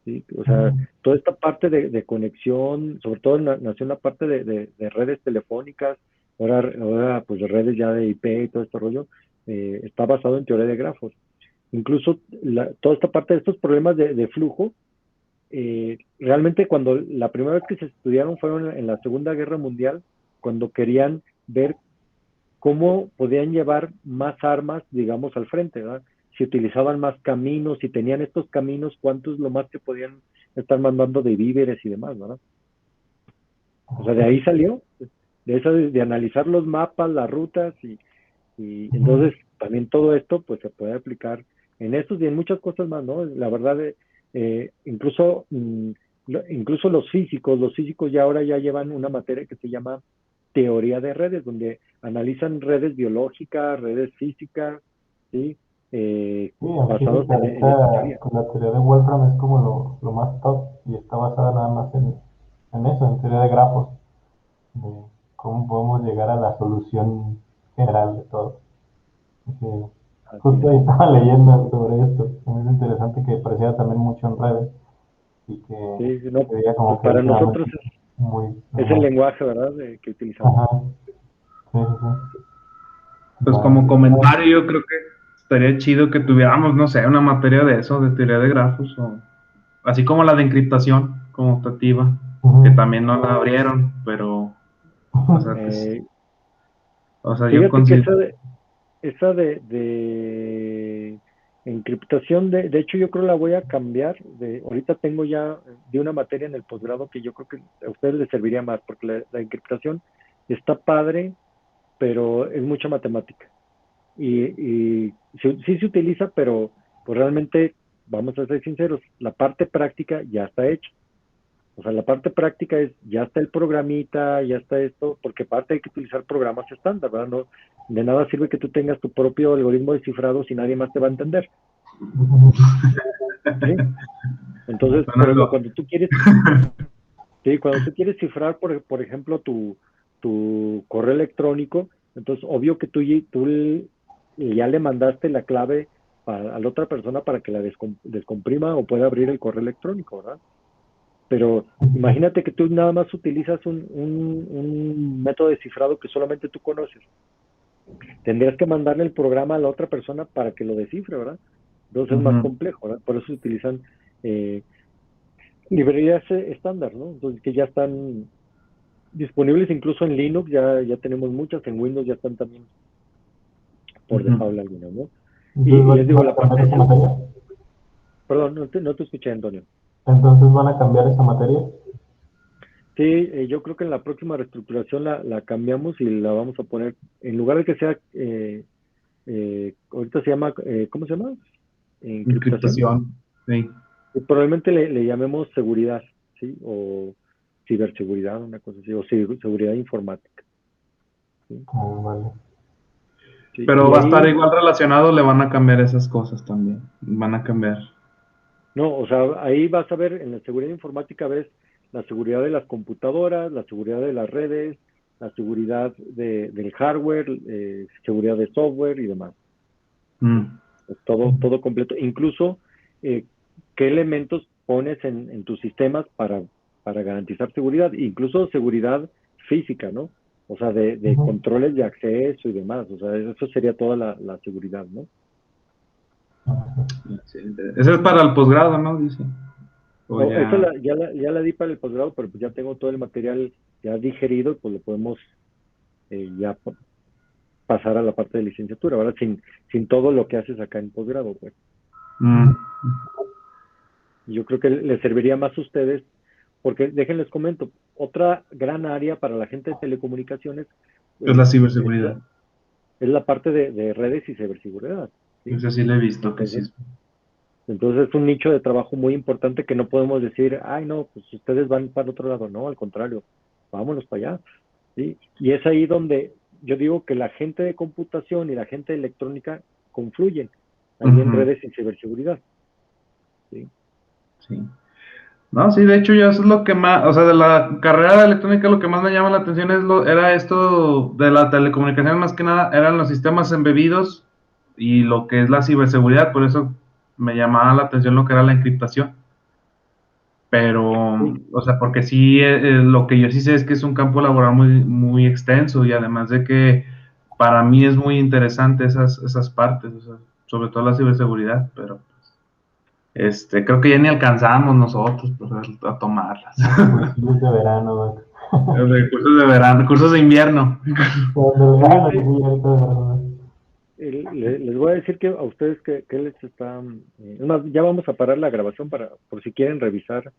¿Sí? O sea, toda esta parte de conexión, sobre todo nació en la parte de redes telefónicas, ahora pues de redes ya de IP y todo este rollo, está basado en teoría de grafos. Incluso toda esta parte de estos problemas de flujo, realmente cuando la primera vez que se estudiaron fueron en la Segunda Guerra Mundial, cuando querían ver cómo podían llevar más armas, digamos, al frente, ¿verdad? Si utilizaban más caminos, si tenían estos caminos, cuántos lo más que podían estar mandando de víveres y demás, ¿verdad? O sea, de ahí salió, de eso de analizar los mapas, las rutas y entonces también todo esto pues se puede aplicar en estos y en muchas cosas más, ¿no? La verdad, incluso, incluso los físicos ya ahora ya llevan una materia que se llama teoría de redes, donde analizan redes biológicas, redes físicas, ¿sí? Sí, en Basados física en esta ahorita teoría. con la teoría de Wolfram es como lo más top y está basada nada más en eso, en teoría de grafos, de cómo podemos llegar a la solución general de todo. Sí, Así justo es. ahí estaba leyendo sobre esto, es interesante que apareciera también mucho en redes y que Sí, sí, no, se veía pues como que para últimamente nosotros muy es el más. lenguaje, ¿verdad? Que utilizamos. Ajá, sí, sí, sí. Pues como Vale. No, comentario, yo creo que estaría chido que tuviéramos, no sé, una materia de eso, de teoría de grafos, o así como la de encriptación, como optativa, que ujú. también no la abrieron, pero, o sea, Eh, o sea, yo Fíjate que considero. esa de encriptación, de hecho yo creo la voy a cambiar. Ahorita tengo ya de una materia en el posgrado que yo creo que a ustedes les serviría más, porque la encriptación está padre, pero es mucha matemática. Y sí se utiliza, pero pues realmente, vamos a ser sinceros, la parte práctica ya está hecha. O sea, la parte práctica es, ya está el programita, ya está esto, porque aparte hay que utilizar programas estándar, ¿verdad? No, de nada sirve que tú tengas tu propio algoritmo de cifrado si nadie más te va a entender, ¿sí? Entonces, por Suena ejemplo, lo- cuando tú quieres cifrar, por ejemplo, tu correo electrónico, entonces, obvio que tú ya le mandaste la clave a la otra persona para que la descomprima o pueda abrir el correo electrónico, ¿verdad? Pero imagínate que tú nada más utilizas un método de cifrado que solamente tú conoces. Tendrías que mandarle el programa a la otra persona para que lo descifre, ¿verdad? Entonces es más Ujú. complejo, ¿verdad? Por eso se utilizan eh, librerías estándar, ¿no? Entonces que ya están disponibles incluso en Linux, ya tenemos muchas, en Windows ya están también por Ujú. default algunas, ¿no? Entonces Y les digo, van a la parte cambiar esa de... materia. Perdón, no te escuché, Antonio. Entonces van a cambiar esa materia. Sí, yo creo que en la próxima reestructuración la cambiamos y la vamos a poner, en lugar de que sea, ahorita se llama, ¿cómo se llama? Encriptación. Encriptación, sí. Y probablemente le llamemos seguridad, ¿sí? O ciberseguridad, una cosa así, o seguridad informática, ¿sí? Ah, vale. Sí, Pero y va a estar ahí, igual relacionado, le van a cambiar esas cosas también. Van a cambiar. no, o sea, ahí vas a ver, en la seguridad informática ves la seguridad de las computadoras, la seguridad de las redes, la seguridad del hardware, seguridad de software y demás. Mm. Es todo completo. Incluso, eh, qué elementos pones en tus sistemas para garantizar seguridad, incluso seguridad física, ¿no? O sea, de Ujú. controles de acceso y demás. O sea, eso sería toda la seguridad, ¿no? Excelente. Ese es para el posgrado, ¿no? Dice. O O esa ya. ya la di para el posgrado, pero pues ya tengo todo el material ya digerido, pues lo podemos ya pasar a la parte de licenciatura, ¿verdad? Sin todo lo que haces acá en posgrado, pues. Mm. Yo creo que les serviría más a ustedes, porque déjenles comento, otra gran área para la gente de telecomunicaciones Es la eh, es, la, ciberseguridad. es la parte de redes y ciberseguridad, ¿sí? Ese sí lo he visto que sí. Entonces, entonces es un nicho de trabajo muy importante que no podemos decir, ay, no, pues ustedes van para otro lado, no, al contrario, vámonos para allá, ¿sí? Y es ahí donde yo digo que la gente de computación y la gente de electrónica confluyen, ahí en Ujú. redes y ciberseguridad, ¿sí? Sí. No, sí, de hecho, yo eso es lo que más, o sea, de la carrera de electrónica lo que más me llama la atención era esto de la telecomunicación, más que nada, eran los sistemas embebidos y lo que es la ciberseguridad, por eso me llamaba la atención lo que era la encriptación. Pero, Sí, o sea, porque sí, lo que yo sí sé es que es un campo laboral muy extenso y además de que para mí es muy interesante esas partes, o sea, sobre todo la ciberseguridad, pero creo que ya ni alcanzamos nosotros pues, a tomarlas. Cursillos de verano, Doc. De cursos de verano, cursos de invierno. Cuando le sí, hagan sí. así, ahorita de verdad. Les voy a decir que a ustedes que les está... es más, ya vamos a parar la grabación por si quieren revisar